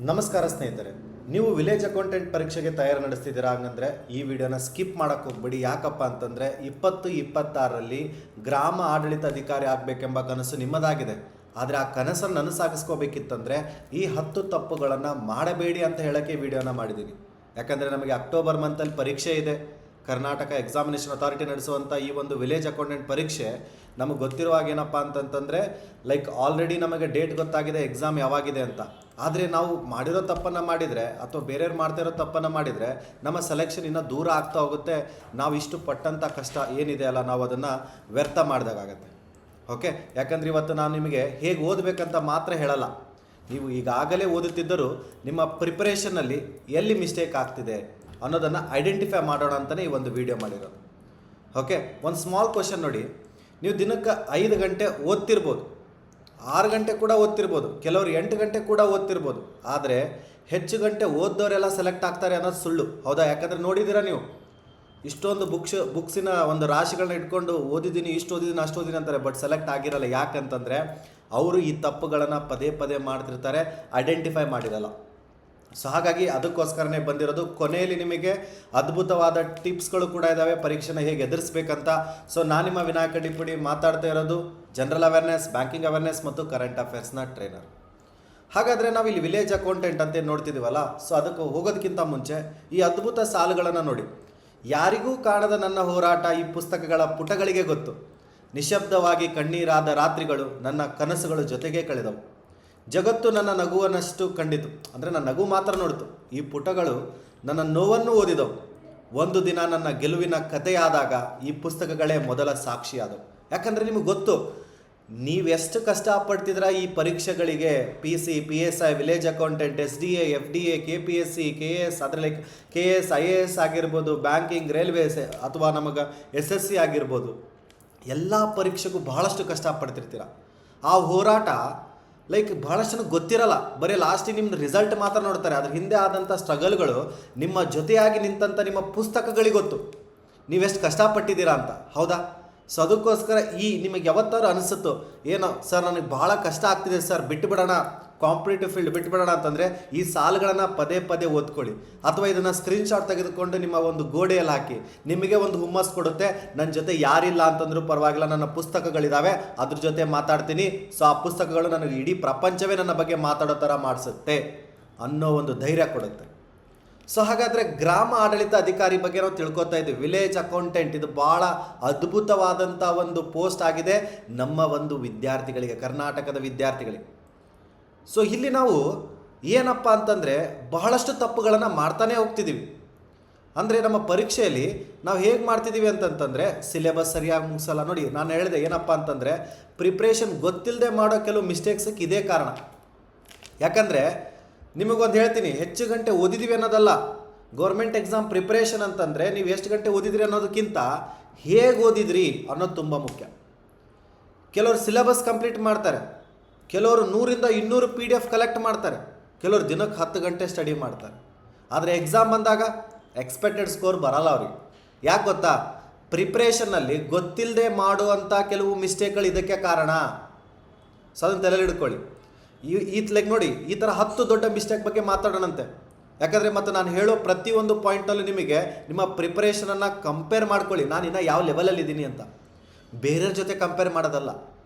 ನಮಸ್ಕಾರ ಸ್ನೇಹಿತರೆ, ನೀವು ವಿಲೇಜ್ ಅಕೌಂಟೆಂಟ್ ಪರೀಕ್ಷೆಗೆ ತಯಾರಿ ನಡೆಸ್ತಿದ್ದೀರಾ. ಹಂಗಂದ್ರೆ ಈ ವಿಡಿಯೋನ ಸ್ಕಿಪ್ ಮಾಡೋಕ್ಕೆ ಹೋಗ್ಬೇಡಿ. ಯಾಕಪ್ಪ ಅಂತಂದರೆ 2026ರಲ್ಲಿ ಗ್ರಾಮ ಆಡಳಿತ ಅಧಿಕಾರಿ ಆಗಬೇಕೆಂಬ ಕನಸು ನಿಮ್ಮದಾಗಿದೆ. ಆದರೆ ಆ ಕನಸನ್ನು ನನಸಾಗಿಸ್ಕೋಬೇಕಿತ್ತಂದರೆ ಈ 10 ತಪ್ಪುಗಳನ್ನು ಮಾಡಬೇಡಿ ಅಂತ ಹೇಳೋಕ್ಕೆ ಈ ವಿಡಿಯೋನ ಮಾಡಿದ್ದೀನಿ. ಯಾಕಂದರೆ ನಮಗೆ ಅಕ್ಟೋಬರ್ ಮಂತಲ್ಲಿ ಪರೀಕ್ಷೆ ಇದೆ. ಕರ್ನಾಟಕ ಎಕ್ಸಾಮಿನೇಷನ್ ಅಥಾರಿಟಿ ನಡೆಸುವಂಥ ಈ ಒಂದು ವಿಲೇಜ್ ಅಕೌಂಟೆಂಟ್ ಪರೀಕ್ಷೆ ನಮಗೆ ಗೊತ್ತಿರುವಾಗ ಏನಪ್ಪ ಅಂತಂತಂದರೆ ಆಲ್ರೆಡಿ ನಮಗೆ ಡೇಟ್ ಗೊತ್ತಾಗಿದೆ ಎಕ್ಸಾಮ್ ಯಾವಾಗಿದೆ ಅಂತ. ಆದರೆ ನಾವು ಮಾಡಿರೋ ತಪ್ಪನ್ನು ಮಾಡಿದರೆ ಅಥವಾ ಬೇರೆಯವ್ರು ಮಾಡ್ತಾ ಇರೋ ತಪ್ಪನ್ನು ಮಾಡಿದರೆ ನಮ್ಮ ಸೆಲೆಕ್ಷನ್ ಇನ್ನೂ ದೂರ ಆಗ್ತಾ ಹೋಗುತ್ತೆ. ನಾವು ಇಷ್ಟು ಪಟ್ಟಂಥ ಕಷ್ಟ ಏನಿದೆ ಅಲ್ಲ, ನಾವು ಅದನ್ನು ವ್ಯರ್ಥ ಮಾಡಿದಾಗತ್ತೆ. ಓಕೆ, ಯಾಕಂದರೆ ಇವತ್ತು ನಾನು ನಿಮಗೆ ಹೇಗೆ ಓದಬೇಕಂತ ಮಾತ್ರ ಹೇಳಲ್ಲ. ನೀವು ಈಗಾಗಲೇ ಓದುತ್ತಿದ್ದರೂ ನಿಮ್ಮ ಪ್ರಿಪರೇಷನ್ನಲ್ಲಿ ಎಲ್ಲಿ ಮಿಸ್ಟೇಕ್ ಆಗ್ತಿದೆ ಅನ್ನೋದನ್ನು ಐಡೆಂಟಿಫೈ ಮಾಡೋಣ ಅಂತಲೇ ಈ ಒಂದು ವಿಡಿಯೋ ಮಾಡಿರೋದು. ಓಕೆ, ಒಂದು ಸ್ಮಾಲ್ ಕ್ವಶನ್ ನೋಡಿ. ನೀವು ದಿನಕ್ಕೆ 5 ಗಂಟೆ ಓದ್ತಿರ್ಬೋದು, 6 ಗಂಟೆ ಕೂಡ ಓದ್ತಿರ್ಬೋದು, ಕೆಲವರು 8 ಗಂಟೆ ಕೂಡ ಓದ್ತಿರ್ಬೋದು. ಆದರೆ ಹೆಚ್ಚು ಗಂಟೆ ಓದ್ದವರೆಲ್ಲ ಸೆಲೆಕ್ಟ್ ಆಗ್ತಾರೆ ಅನ್ನೋದು ಸುಳ್ಳು. ಹೌದಾ? ಯಾಕಂದರೆ ನೋಡಿದ್ದೀರಾ ನೀವು, ಇಷ್ಟೊಂದು ಬುಕ್ಸಿನ ಒಂದು ರಾಶಿಗಳನ್ನ ಇಟ್ಕೊಂಡು ಓದಿದ್ದೀನಿ, ಇಷ್ಟು ಓದಿದ್ದೀನಿ, ಅಷ್ಟು ಓದಿದ್ದೀನಿ ಅಂತಾರೆ, ಬಟ್ ಸೆಲೆಕ್ಟ್ ಆಗಿರಲ್ಲ. ಯಾಕಂತಂದರೆ ಅವರು ಈ ತಪ್ಪುಗಳನ್ನು ಪದೇ ಪದೇ ಮಾಡ್ತಿರ್ತಾರೆ, ಐಡೆಂಟಿಫೈ ಮಾಡಿರಲ್ಲ. ಸೊ ಹಾಗಾಗಿ ಅದಕ್ಕೋಸ್ಕರನೇ ಬಂದಿರೋದು. ಕೊನೆಯಲ್ಲಿ ನಿಮಗೆ ಅದ್ಭುತವಾದ ಟಿಪ್ಸ್ಗಳು ಕೂಡ ಇದ್ದಾವೆ ಪರೀಕ್ಷೆನ ಹೇಗೆ ಎದುರಿಸ್ಬೇಕಂತ. ಸೊ ನಾನು ನಿಮ್ಮ ವಿನಾಯಕ ಡಿಪುಡಿ ಮಾತಾಡ್ತಾ ಇರೋದು ಜನರಲ್ ಅವೇರ್ನೆಸ್, ಬ್ಯಾಂಕಿಂಗ್ ಅವೇರ್ನೆಸ್ ಮತ್ತು ಕರೆಂಟ್ ಅಫೇರ್ಸ್ನ ಟ್ರೈನರ್. ಹಾಗಾದರೆ ನಾವು ಇಲ್ಲಿ ವಿಲೇಜ್ ಅಕೌಂಟೆಂಟ್ ಅಂತ ನೋಡ್ತಿದ್ದೀವಲ್ಲ, ಸೊ ಅದಕ್ಕೆ ಹೋಗೋದಕ್ಕಿಂತ ಮುಂಚೆ ಈ ಅದ್ಭುತ ಸಾಲುಗಳನ್ನು ನೋಡಿ. ಯಾರಿಗೂ ಕಾಣದ ನನ್ನ ಹೋರಾಟ ಈ ಪುಸ್ತಕಗಳ ಪುಟಗಳಿಗೆ ಗೊತ್ತು. ನಿಶಬ್ದವಾಗಿ ಕಣ್ಣೀರಾದ ರಾತ್ರಿಗಳು ನನ್ನ ಕನಸುಗಳು ಜೊತೆಗೆ ಕಳೆದವು. ಜಗತ್ತು ನನ್ನ ನಗುವನ್ನಷ್ಟು ಕಂಡಿತು, ಅಂದರೆ ನನ್ನ ನಗು ಮಾತ್ರ ನೋಡಿತು. ಈ ಪುಟಗಳು ನನ್ನ ನೋವನ್ನು ಓದಿದವು. ಒಂದು ದಿನ ನನ್ನ ಗೆಲುವಿನ ಕಥೆಯಾದಾಗ ಈ ಪುಸ್ತಕಗಳೇ ಮೊದಲ ಸಾಕ್ಷಿಯಾದವು. ಯಾಕಂದರೆ ನಿಮಗೆ ಗೊತ್ತು, ನೀವೆಷ್ಟು ಕಷ್ಟಪಡ್ತಿದ್ರ ಈ ಪರೀಕ್ಷೆಗಳಿಗೆ. PC, PSI, village accountant, SDA, FDA, KPSC, KS, ಅದರಲ್ಲಿ KS, IAS ಆಗಿರ್ಬೋದು, ಬ್ಯಾಂಕಿಂಗ್, ರೈಲ್ವೇಸ್ ಅಥವಾ ನಮಗೆ SSC ಆಗಿರ್ಬೋದು, ಎಲ್ಲ ಪರೀಕ್ಷೆಗೂ ಬಹಳಷ್ಟು ಕಷ್ಟಪಡ್ತಿರ್ತೀರ. ಆ ಹೋರಾಟ ಬಹಳಷ್ಟು ಜನಕ್ಕೆ ಗೊತ್ತಿರಲ್ಲ. ಬರೀ ಲಾಸ್ಟಿಗೆ ನಿಮ್ಮದು ರಿಸಲ್ಟ್ ಮಾತ್ರ ನೋಡ್ತಾರೆ. ಅದ್ರ ಹಿಂದೆ ಆದಂಥ ಸ್ಟ್ರಗಲ್ಗಳು ನಿಮ್ಮ ಜೊತೆಯಾಗಿ ನಿಂತಂಥ ನಿಮ್ಮ ಪುಸ್ತಕಗಳಿಗೆ ಗೊತ್ತು, ನೀವೆಷ್ಟು ಕಷ್ಟಪಟ್ಟಿದ್ದೀರಾ ಅಂತ. ಹೌದಾ? ಸೊ ಅದಕ್ಕೋಸ್ಕರ ನಿಮಗೆ ಯಾವತ್ತಾರು ಅನಿಸುತ್ತೋ, ಏನೋ ಸರ್ ನನಗೆ ಭಾಳ ಕಷ್ಟ ಆಗ್ತಿದೆ ಸರ್, ಬಿಟ್ಟುಬಿಡೋಣ, ಕಾಂಪಿಟೇಟಿವ್ ಫೀಲ್ಡ್ ಬಿಟ್ಟುಬಿಡೋಣ ಅಂತಂದರೆ ಈ ಸಾಲುಗಳನ್ನು ಪದೇ ಪದೇ ಓದ್ಕೊಳ್ಳಿ. ಅಥವಾ ಇದನ್ನು ಸ್ಕ್ರೀನ್ಶಾಟ್ ತೆಗೆದುಕೊಂಡು ನಿಮ್ಮ ಒಂದು ಗೋಡೆಯಲ್ಲಿ ಹಾಕಿ. ನಿಮಗೆ ಒಂದು ಹುಮ್ಮಸ್ ಕೊಡುತ್ತೆ, ನನ್ನ ಜೊತೆ ಯಾರಿಲ್ಲ ಅಂತಂದ್ರೂ ಪರವಾಗಿಲ್ಲ, ನನ್ನ ಪುಸ್ತಕಗಳಿದ್ದಾವೆ, ಅದ್ರ ಜೊತೆ ಮಾತಾಡ್ತೀನಿ. ಸೊ ಆ ಪುಸ್ತಕಗಳು ನನಗೆ ಇಡೀ ಪ್ರಪಂಚವೇ ನನ್ನ ಬಗ್ಗೆ ಮಾತಾಡೋ ಥರ ಮಾಡಿಸುತ್ತೆ ಅನ್ನೋ ಒಂದು ಧೈರ್ಯ ಕೊಡುತ್ತೆ. ಸೊ ಹಾಗಾದರೆ ಗ್ರಾಮ ಆಡಳಿತ ಅಧಿಕಾರಿ ಬಗ್ಗೆ ನಾವು ತಿಳ್ಕೊತಾ ಇದ್ದೀವಿ. ವಿಲೇಜ್ ಅಕೌಂಟೆಂಟ್ ಇದು ಭಾಳ ಅದ್ಭುತವಾದಂಥ ಒಂದು ಪೋಸ್ಟ್ ಆಗಿದೆ ನಮ್ಮ ಒಂದು ವಿದ್ಯಾರ್ಥಿಗಳಿಗೆ, ಕರ್ನಾಟಕದ ವಿದ್ಯಾರ್ಥಿಗಳಿಗೆ. ಸೊ ಇಲ್ಲಿ ನಾವು ಏನಪ್ಪ ಅಂತಂದರೆ ಬಹಳಷ್ಟು ತಪ್ಪುಗಳನ್ನು ಮಾಡ್ತಾನೆ ಹೋಗ್ತಿದ್ದೀವಿ. ಅಂದರೆ ನಮ್ಮ ಪರೀಕ್ಷೆಯಲ್ಲಿ ನಾವು ಹೇಗೆ ಮಾಡ್ತಿದ್ದೀವಿ ಅಂತಂತಂದರೆ ಸಿಲೆಬಸ್ ಸರಿಯಾಗಿ ಮುಗಿಸಲ್ಲ. ನೋಡಿ, ನಾನು ಹೇಳಿದೆ ಏನಪ್ಪ ಅಂತಂದರೆ ಪ್ರಿಪ್ರೇಷನ್ ಗೊತ್ತಿಲ್ಲದೆ ಮಾಡೋ ಕೆಲವು ಮಿಸ್ಟೇಕ್ಸಕ್ಕೆ ಇದೇ ಕಾರಣ. ಯಾಕಂದರೆ ನಿಮಗೊಂದು ಹೇಳ್ತೀನಿ, ಹೆಚ್ಚು ಗಂಟೆ ಓದಿದ್ದೀವಿ ಅನ್ನೋದಲ್ಲ. ಗೌರ್ಮೆಂಟ್ ಎಕ್ಸಾಮ್ ಪ್ರಿಪ್ರೇಷನ್ ಅಂತಂದರೆ ನೀವು ಎಷ್ಟು ಗಂಟೆ ಓದಿದ್ರಿ ಅನ್ನೋದಕ್ಕಿಂತ ಹೇಗೆ ಓದಿದ್ರಿ ಅನ್ನೋದು ತುಂಬ ಮುಖ್ಯ. ಕೆಲವರು ಸಿಲೆಬಸ್ ಕಂಪ್ಲೀಟ್ ಮಾಡ್ತಾರೆ, ಕೆಲವರು 100ರಿಂದ 200 PDF ಕಲೆಕ್ಟ್ ಮಾಡ್ತಾರೆ, ಕೆಲವರು ದಿನಕ್ಕೆ 10 ಗಂಟೆ ಸ್ಟಡಿ ಮಾಡ್ತಾರೆ. ಆದರೆ ಎಕ್ಸಾಮ್ ಬಂದಾಗ ಎಕ್ಸ್ಪೆಕ್ಟೆಡ್ ಸ್ಕೋರ್ ಬರಲ್ಲ ಅವ್ರಿಗೆ. ಯಾಕೆ ಗೊತ್ತಾ? ಪ್ರಿಪ್ರೇಷನ್ನಲ್ಲಿ ಗೊತ್ತಿಲ್ಲದೆ ಮಾಡುವಂಥ ಕೆಲವು ಮಿಸ್ಟೇಕ್ಗಳು ಇದಕ್ಕೆ ಕಾರಣ. ಸೊ ಅದನ್ನು ತಲೆಯಲ್ಲಿ ಇಟ್ಕೊಳ್ಳಿ. ನೋಡಿ, ಈ ಥರ 10 ದೊಡ್ಡ ಮಿಸ್ಟೇಕ್ ಬಗ್ಗೆ ಮಾತಾಡೋಣಂತೆ. ಯಾಕಂದರೆ ಮತ್ತು ನಾನು ಹೇಳೋ ಪ್ರತಿಯೊಂದು ಪಾಯಿಂಟಲ್ಲೂ ನಿಮಗೆ ನಿಮ್ಮ ಪ್ರಿಪ್ರೇಷನನ್ನು ಕಂಪೇರ್ ಮಾಡ್ಕೊಳ್ಳಿ. ನಾನು ಇನ್ನೂ ಯಾವ ಲೆವೆಲಲ್ಲಿ ಇದ್ದೀನಿ ಅಂತ. ಬೇರೆಯವ್ರ ಜೊತೆ ಕಂಪೇರ್ ಮಾಡೋದಲ್ಲ,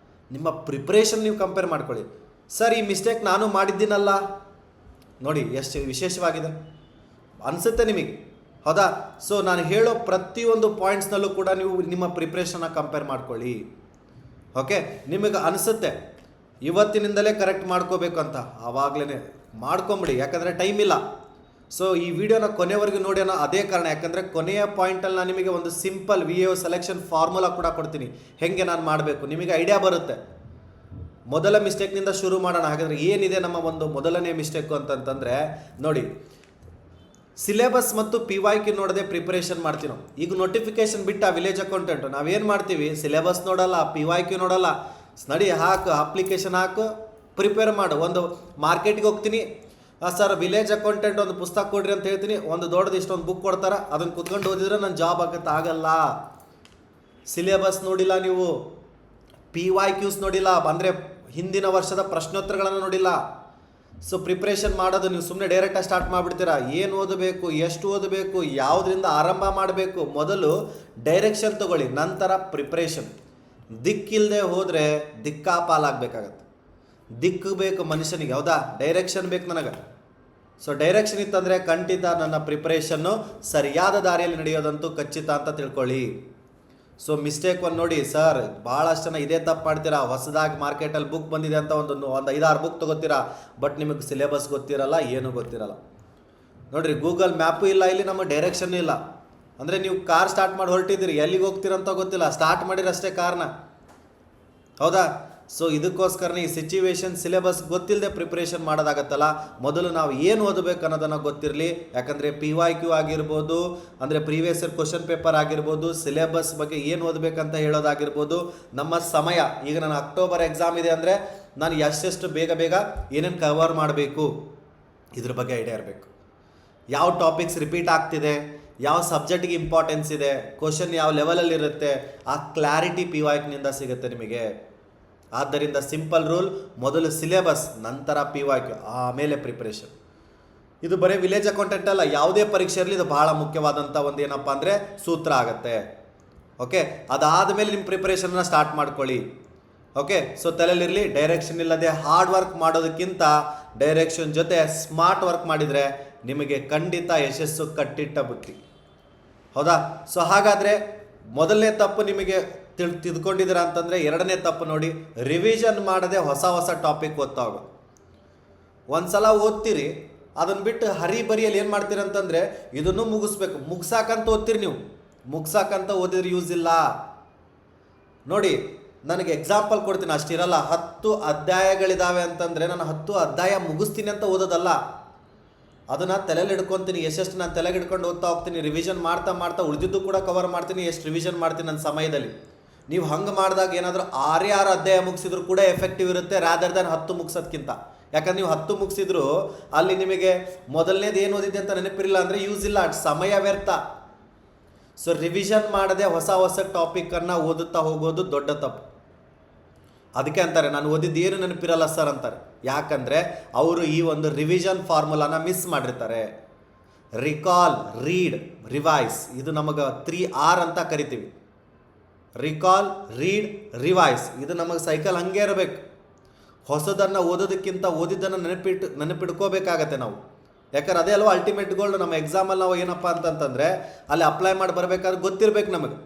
ನಿಮ್ಮ ಪ್ರಿಪ್ರೇಷನ್ ನೀವು ಕಂಪೇರ್ ಮಾಡ್ಕೊಳ್ಳಿ. ಸರ್, ಈ ಮಿಸ್ಟೇಕ್ ನಾನು ಮಾಡಿದ್ದೀನಲ್ಲ, ನೋಡಿ ಎಷ್ಟು ವಿಶೇಷವಾಗಿದೆ ಅನಿಸುತ್ತೆ ನಿಮಗೆ. ಹೌದಾ? ಸೊ ನಾನು ಹೇಳೋ ಪ್ರತಿಯೊಂದು ಪಾಯಿಂಟ್ಸ್ನಲ್ಲೂ ಕೂಡ ನೀವು ನಿಮ್ಮ ಪ್ರಿಪ್ರೇಷನ್ನ ಕಂಪೇರ್ ಮಾಡ್ಕೊಳ್ಳಿ. ಓಕೆ, ನಿಮಗೆ ಅನಿಸುತ್ತೆ ಇವತ್ತಿನಿಂದಲೇ ಕರೆಕ್ಟ್ ಮಾಡ್ಕೋಬೇಕು ಅಂತ, ಆವಾಗಲೇ ಮಾಡ್ಕೊಂಬಿಡಿ. ಯಾಕಂದರೆ ಟೈಮ್ ಇಲ್ಲ. ಸೊ ಈ ವಿಡಿಯೋನ ಕೊನೆವರೆಗೂ ನೋಡಿ ಅನ್ನೋ ಅದೇ ಕಾರಣ. ಯಾಕಂದರೆ ಕೊನೆಯ ಪಾಯಿಂಟಲ್ಲಿ ನಾನು ನಿಮಗೆ ಒಂದು ಸಿಂಪಲ್ VAO ಸೆಲೆಕ್ಷನ್ ಫಾರ್ಮುಲಾ ಕೂಡ ಕೊಡ್ತೀನಿ, ಹೇಗೆ ನಾನು ಮಾಡಬೇಕು, ನಿಮಗೆ ಐಡಿಯಾ ಬರುತ್ತೆ. ಮೊದಲ ಮಿಸ್ಟೇಕ್ನಿಂದ ಶುರು ಮಾಡೋಣ. ಹಾಗಾದರೆ ಏನಿದೆ ನಮ್ಮ ಒಂದು ಮೊದಲನೇ ಮಿಸ್ಟೇಕು ಅಂತಂತಂದರೆ ನೋಡಿ, ಸಿಲೆಬಸ್ ಮತ್ತು PYQ ನೋಡದೆ ಪ್ರಿಪ್ರೇಷನ್ ಮಾಡ್ತೀವಿ ನಾವು. ಈಗ ನೋಟಿಫಿಕೇಶನ್ ಬಿಟ್ಟು ಆ ವಿಲೇಜ್ ಅಕೌಂಟೆಂಟು ನಾವೇನು ಮಾಡ್ತೀವಿ, ಸಿಲೆಬಸ್ ನೋಡಲ್ಲ, PYQ ನೋಡಲ್ಲ, ನಡಿ ಹಾಕು ಅಪ್ಲಿಕೇಶನ್ ಹಾಕು, ಪ್ರಿಪೇರ್ ಮಾಡು. ಒಂದು ಮಾರ್ಕೆಟಿಗೆ ಹೋಗ್ತೀನಿ, ಸರ್ ವಿಲೇಜ್ ಅಕೌಂಟೆಂಟ್ ಒಂದು ಪುಸ್ತಕ ಕೊಡ್ರಿ ಅಂತ ಹೇಳ್ತೀನಿ, ಒಂದು ದೊಡ್ಡದು ಇಷ್ಟೊಂದು ಬುಕ್ ಕೊಡ್ತಾರೆ, ಅದನ್ನು ಕುತ್ಕೊಂಡು ಓದಿದ್ರೆ ನನ್ನ ಜಾಬ್ ಆಗಲ್ಲ. ಸಿಲೆಬಸ್ ನೋಡಿಲ್ಲ ನೀವು, PYQs ನೋಡಿಲ್ಲ, ಅಂದರೆ ಹಿಂದಿನ ವರ್ಷದ ಪ್ರಶ್ನೋತ್ತರಗಳನ್ನು ನೋಡಿಲ್ಲ, ಸೊ ಪ್ರಿಪ್ರೇಷನ್ ಮಾಡೋದು ನೀವು ಸುಮ್ಮನೆ ಡೈರೆಕ್ಟಾಗಿ ಸ್ಟಾರ್ಟ್ ಮಾಡಿಬಿಡ್ತೀರಾ. ಏನು ಓದಬೇಕು, ಎಷ್ಟು ಓದಬೇಕು, ಯಾವುದರಿಂದ ಆರಂಭ ಮಾಡಬೇಕು, ಮೊದಲು ಡೈರೆಕ್ಷನ್ ತಗೊಳ್ಳಿ, ನಂತರ ಪ್ರಿಪ್ರೇಷನ್. ದಿಕ್ಕಿಲ್ಲದೆ ಹೋದರೆ ದಿಕ್ಕಾಪಾಲಾಗಬೇಕಾಗತ್ತೆ. ದಿಕ್ಕು ಬೇಕು ಮನುಷ್ಯನಿಗೆ, ಹೌದಾ? ಡೈರೆಕ್ಷನ್ ಬೇಕು ನನಗೆ. ಸೊ ಡೈರೆಕ್ಷನ್ ಇತ್ತಂದರೆ ಖಂಡಿತ ನನ್ನ ಪ್ರಿಪ್ರೇಷನ್ನು ಸರಿಯಾದ ದಾರಿಯಲ್ಲಿ ನಡೆಯೋದಂತೂ ಖಚಿತ ಅಂತ ತಿಳ್ಕೊಳ್ಳಿ. ಸೊ ಮಿಸ್ಟೇಕ್ ಒಂದು ನೋಡಿ ಸರ್, ಭಾಳಷ್ಟು ಜನ ಇದೇ ತಪ್ಪು ಮಾಡ್ತೀರಾ. ಹೊಸದಾಗಿ ಮಾರ್ಕೆಟಲ್ಲಿ ಬುಕ್ ಬಂದಿದೆ ಅಂತ ಒಂದು 5-6 ಬುಕ್ ತೊಗೋತೀರಾ, ಬಟ್ ನಿಮಗೆ ಸಿಲೆಬಸ್ ಗೊತ್ತಿರಲ್ಲ, ಏನೂ ಗೊತ್ತಿರಲ್ಲ. ನೋಡಿರಿ, ಗೂಗಲ್ ಮ್ಯಾಪು ಇಲ್ಲ, ಇಲ್ಲಿ ನಮಗೆ ಡೈರೆಕ್ಷನ್ ಇಲ್ಲ. ಅಂದರೆ ನೀವು ಕಾರ್ ಸ್ಟಾರ್ಟ್ ಮಾಡಿ ಹೊರಟಿದ್ದೀರಿ, ಎಲ್ಲಿಗೆ ಹೋಗ್ತೀರಂತ ಗೊತ್ತಿಲ್ಲ, ಸ್ಟಾರ್ಟ್ ಮಾಡಿರಷ್ಟೇ ಕಾರ್ನ, ಹೌದಾ? ಸೊ ಇದಕ್ಕೋಸ್ಕರನೇ ಈ ಸಿಚುವೇಶನ್ ಸಿಲೆಬಸ್ ಗೊತ್ತಿಲ್ಲದೆ ಪ್ರಿಪ್ರೇಷನ್ ಮಾಡೋದಾಗತ್ತಲ್ಲ. ಮೊದಲು ನಾವು ಏನು ಓದಬೇಕು ಅನ್ನೋದನ್ನು ಗೊತ್ತಿರಲಿ. ಯಾಕಂದರೆ PYQ ಆಗಿರ್ಬೋದು, ಅಂದರೆ ಪ್ರೀವಿಯಸ್ ಇಯರ್ ಕ್ವಶನ್ ಪೇಪರ್ ಆಗಿರ್ಬೋದು, ಸಿಲೆಬಸ್ ಬಗ್ಗೆ ಏನು ಓದಬೇಕಂತ ಹೇಳೋದಾಗಿರ್ಬೋದು, ನಮ್ಮ ಸಮಯ. ಈಗ ನನ್ನ ಅಕ್ಟೋಬರ್ ಎಕ್ಸಾಮ್ ಇದೆ ಅಂದರೆ ನಾನು ಎಷ್ಟೆಷ್ಟು ಬೇಗ ಏನೇನು ಕವರ್ ಮಾಡಬೇಕು ಇದ್ರ ಬಗ್ಗೆ ಐಡಿಯಾ ಇರಬೇಕು. ಯಾವ ಟಾಪಿಕ್ಸ್ ರಿಪೀಟ್ ಆಗ್ತಿದೆ, ಯಾವ ಸಬ್ಜೆಕ್ಟಿಗೆ ಇಂಪಾರ್ಟೆನ್ಸ್ ಇದೆ, ಕ್ವಶನ್ ಯಾವ ಲೆವೆಲಲ್ಲಿರುತ್ತೆ, ಆ ಕ್ಲಾರಿಟಿ PYQನಿಂದ ಸಿಗುತ್ತೆ ನಿಮಗೆ. ಆದ್ದರಿಂದ ಸಿಂಪಲ್ ರೂಲ್, ಮೊದಲು ಸಿಲೆಬಸ್, ನಂತರ PYQ, ಆಮೇಲೆ ಪ್ರಿಪ್ರೇಷನ್. ಇದು ಬರೀ ವಿಲೇಜ್ ಅಕೌಂಟೆಂಟ್ ಅಲ್ಲ, ಯಾವುದೇ ಪರೀಕ್ಷೆಯಲ್ಲಿ ಇದು ಭಾಳ ಮುಖ್ಯವಾದಂಥ ಒಂದು ಏನಪ್ಪ ಅಂದರೆ ಸೂತ್ರ ಆಗುತ್ತೆ. ಓಕೆ, ಅದಾದಮೇಲೆ ನಿಮ್ಮ ಪ್ರಿಪ್ರೇಷನ್ನ ಸ್ಟಾರ್ಟ್ ಮಾಡ್ಕೊಳ್ಳಿ. ಓಕೆ, ಸೊ ತಲೆಯಲ್ಲಿರಲಿ, ಡೈರೆಕ್ಷನ್ ಇಲ್ಲದೆ ಹಾರ್ಡ್ ವರ್ಕ್ ಮಾಡೋದಕ್ಕಿಂತ ಡೈರೆಕ್ಷನ್ ಜೊತೆ ಸ್ಮಾರ್ಟ್ ವರ್ಕ್ ಮಾಡಿದರೆ ನಿಮಗೆ ಖಂಡಿತ ಯಶಸ್ಸು ಕಟ್ಟಿಟ್ಟ ಬುತ್ತಿ, ಹೌದಾ? ಸೊ ಹಾಗಾದರೆ ಮೊದಲನೇ ತಪ್ಪು ನಿಮಗೆ ತಿಳ್ಕೊಂಡಿದ್ದೀರಾ ಅಂತಂದರೆ, ಎರಡನೇ ತಪ್ಪು ನೋಡಿ, ರಿವಿಷನ್ ಮಾಡದೆ ಹೊಸ ಟಾಪಿಕ್ ಓದ್ತಾ ಹೋಗೋದು. ಒಂದು ಸಲ ಓದ್ತೀರಿ, ಅದನ್ನು ಬಿಟ್ಟು ಹರಿಬರಿಯಲ್ಲಿ ಏನು ಮಾಡ್ತೀರಿ ಅಂತಂದರೆ ಇದನ್ನು ಮುಗಿಸ್ಬೇಕು, ಮುಗ್ಸಾಕಂತ ಓದ್ತೀರಿ. ನೀವು ಮುಗ್ಸಾಕಂತ ಓದಿದ್ರೆ ಯೂಸ್ ಇಲ್ಲ. ನೋಡಿ, ನನಗೆ ಎಕ್ಸಾಂಪಲ್ ಕೊಡ್ತೀನಿ, ಅಷ್ಟಿರಲ್ಲ. 10 ಅಧ್ಯಾಯಗಳಿದ್ದಾವೆ ಅಂತಂದರೆ ನಾನು 10 ಅಧ್ಯಾಯ ಮುಗಿಸ್ತೀನಿ ಅಂತ ಓದೋದಲ್ಲ, ಅದನ್ನು ತಲೆಯಲ್ಲಿ ಹಿಡ್ಕೊತೀನಿ. ಎಷ್ಟೆಷ್ಟು ನಾನು ತಲೆಗೆ ಹಿಡ್ಕೊಂಡು ಓದ್ತಾ ಹೋಗ್ತೀನಿ, ರಿವಿಷನ್ ಮಾಡ್ತಾ ಉಳಿದಿದ್ದು ಕೂಡ ಕವರ್ ಮಾಡ್ತೀನಿ. ಎಷ್ಟು ರಿವಿಷನ್ ಮಾಡ್ತೀನಿ ನನ್ನ ಸಮಯದಲ್ಲಿ. ನೀವು ಹಂಗೆ ಮಾಡಿದಾಗ ಏನಾದರೂ 6 ಅಧ್ಯಾಯ ಮುಗಿಸಿದ್ರು ಕೂಡ ಎಫೆಕ್ಟಿವ್ ಇರುತ್ತೆ, ರಾದರ್ ದ್ಯಾನ್ 10 ಮುಗಿಸೋದ್ಕಿಂತ. ಯಾಕಂದ್ರೆ ನೀವು 10 ಮುಗಿಸಿದ್ರು ಅಲ್ಲಿ ನಿಮಗೆ ಮೊದಲನೇದು ಏನು ಓದಿದ್ದೆ ಅಂತ ನೆನಪಿರಲಿಲ್ಲ ಅಂದರೆ ಯೂಸ್ ಇಲ್ಲ, ಸಮಯ ವ್ಯರ್ಥ. ಸೊ ರಿವಿಷನ್ ಮಾಡದೆ ಹೊಸ ಟಾಪಿಕನ್ನು ಓದುತ್ತಾ ಹೋಗೋದು ದೊಡ್ಡ ತಪ್ಪು. ಅದಕ್ಕೆ ಅಂತಾರೆ, ನಾನು ಓದಿದ್ದು ಏನು ನೆನಪಿರಲ್ಲ ಸರ್ ಅಂತಾರೆ. ಯಾಕಂದರೆ ಅವರು ಈ ಒಂದು ರಿವಿಷನ್ ಫಾರ್ಮುಲಾನ ಮಿಸ್ ಮಾಡಿರ್ತಾರೆ. ರಿಕಾಲ್, ರೀಡ್, ರಿವೈಸ್, ಇದು ನಮಗೆ 3R ಅಂತ ಕರಿತೀವಿ. ರಿಕಾಲ್, ರೀಡ್, ರಿವೈಸ್, ಇದು ನಮಗೆ ಸೈಕಲ್ ಹಂಗೆ ಇರಬೇಕು. ಹೊಸದನ್ನು ಓದೋದಕ್ಕಿಂತ ಓದಿದ್ದನ್ನು ನೆನಪಿಡ್ಕೋಬೇಕಾಗತ್ತೆ ನಾವು. ಯಾಕಂದ್ರೆ ಅದೇ ಅಲ್ವಾ ಅಲ್ಟಿಮೇಟ್ ಗೋಲ್. ನಮ್ಮ ಎಕ್ಸಾಮಲ್ಲಿ ನಾವು ಏನಪ್ಪ ಅಂತಂತಂದರೆ ಅಲ್ಲಿ ಅಪ್ಲೈ ಮಾಡಿ ಬರಬೇಕಾದ್ರೆ ಗೊತ್ತಿರಬೇಕು ನಮಗೆ.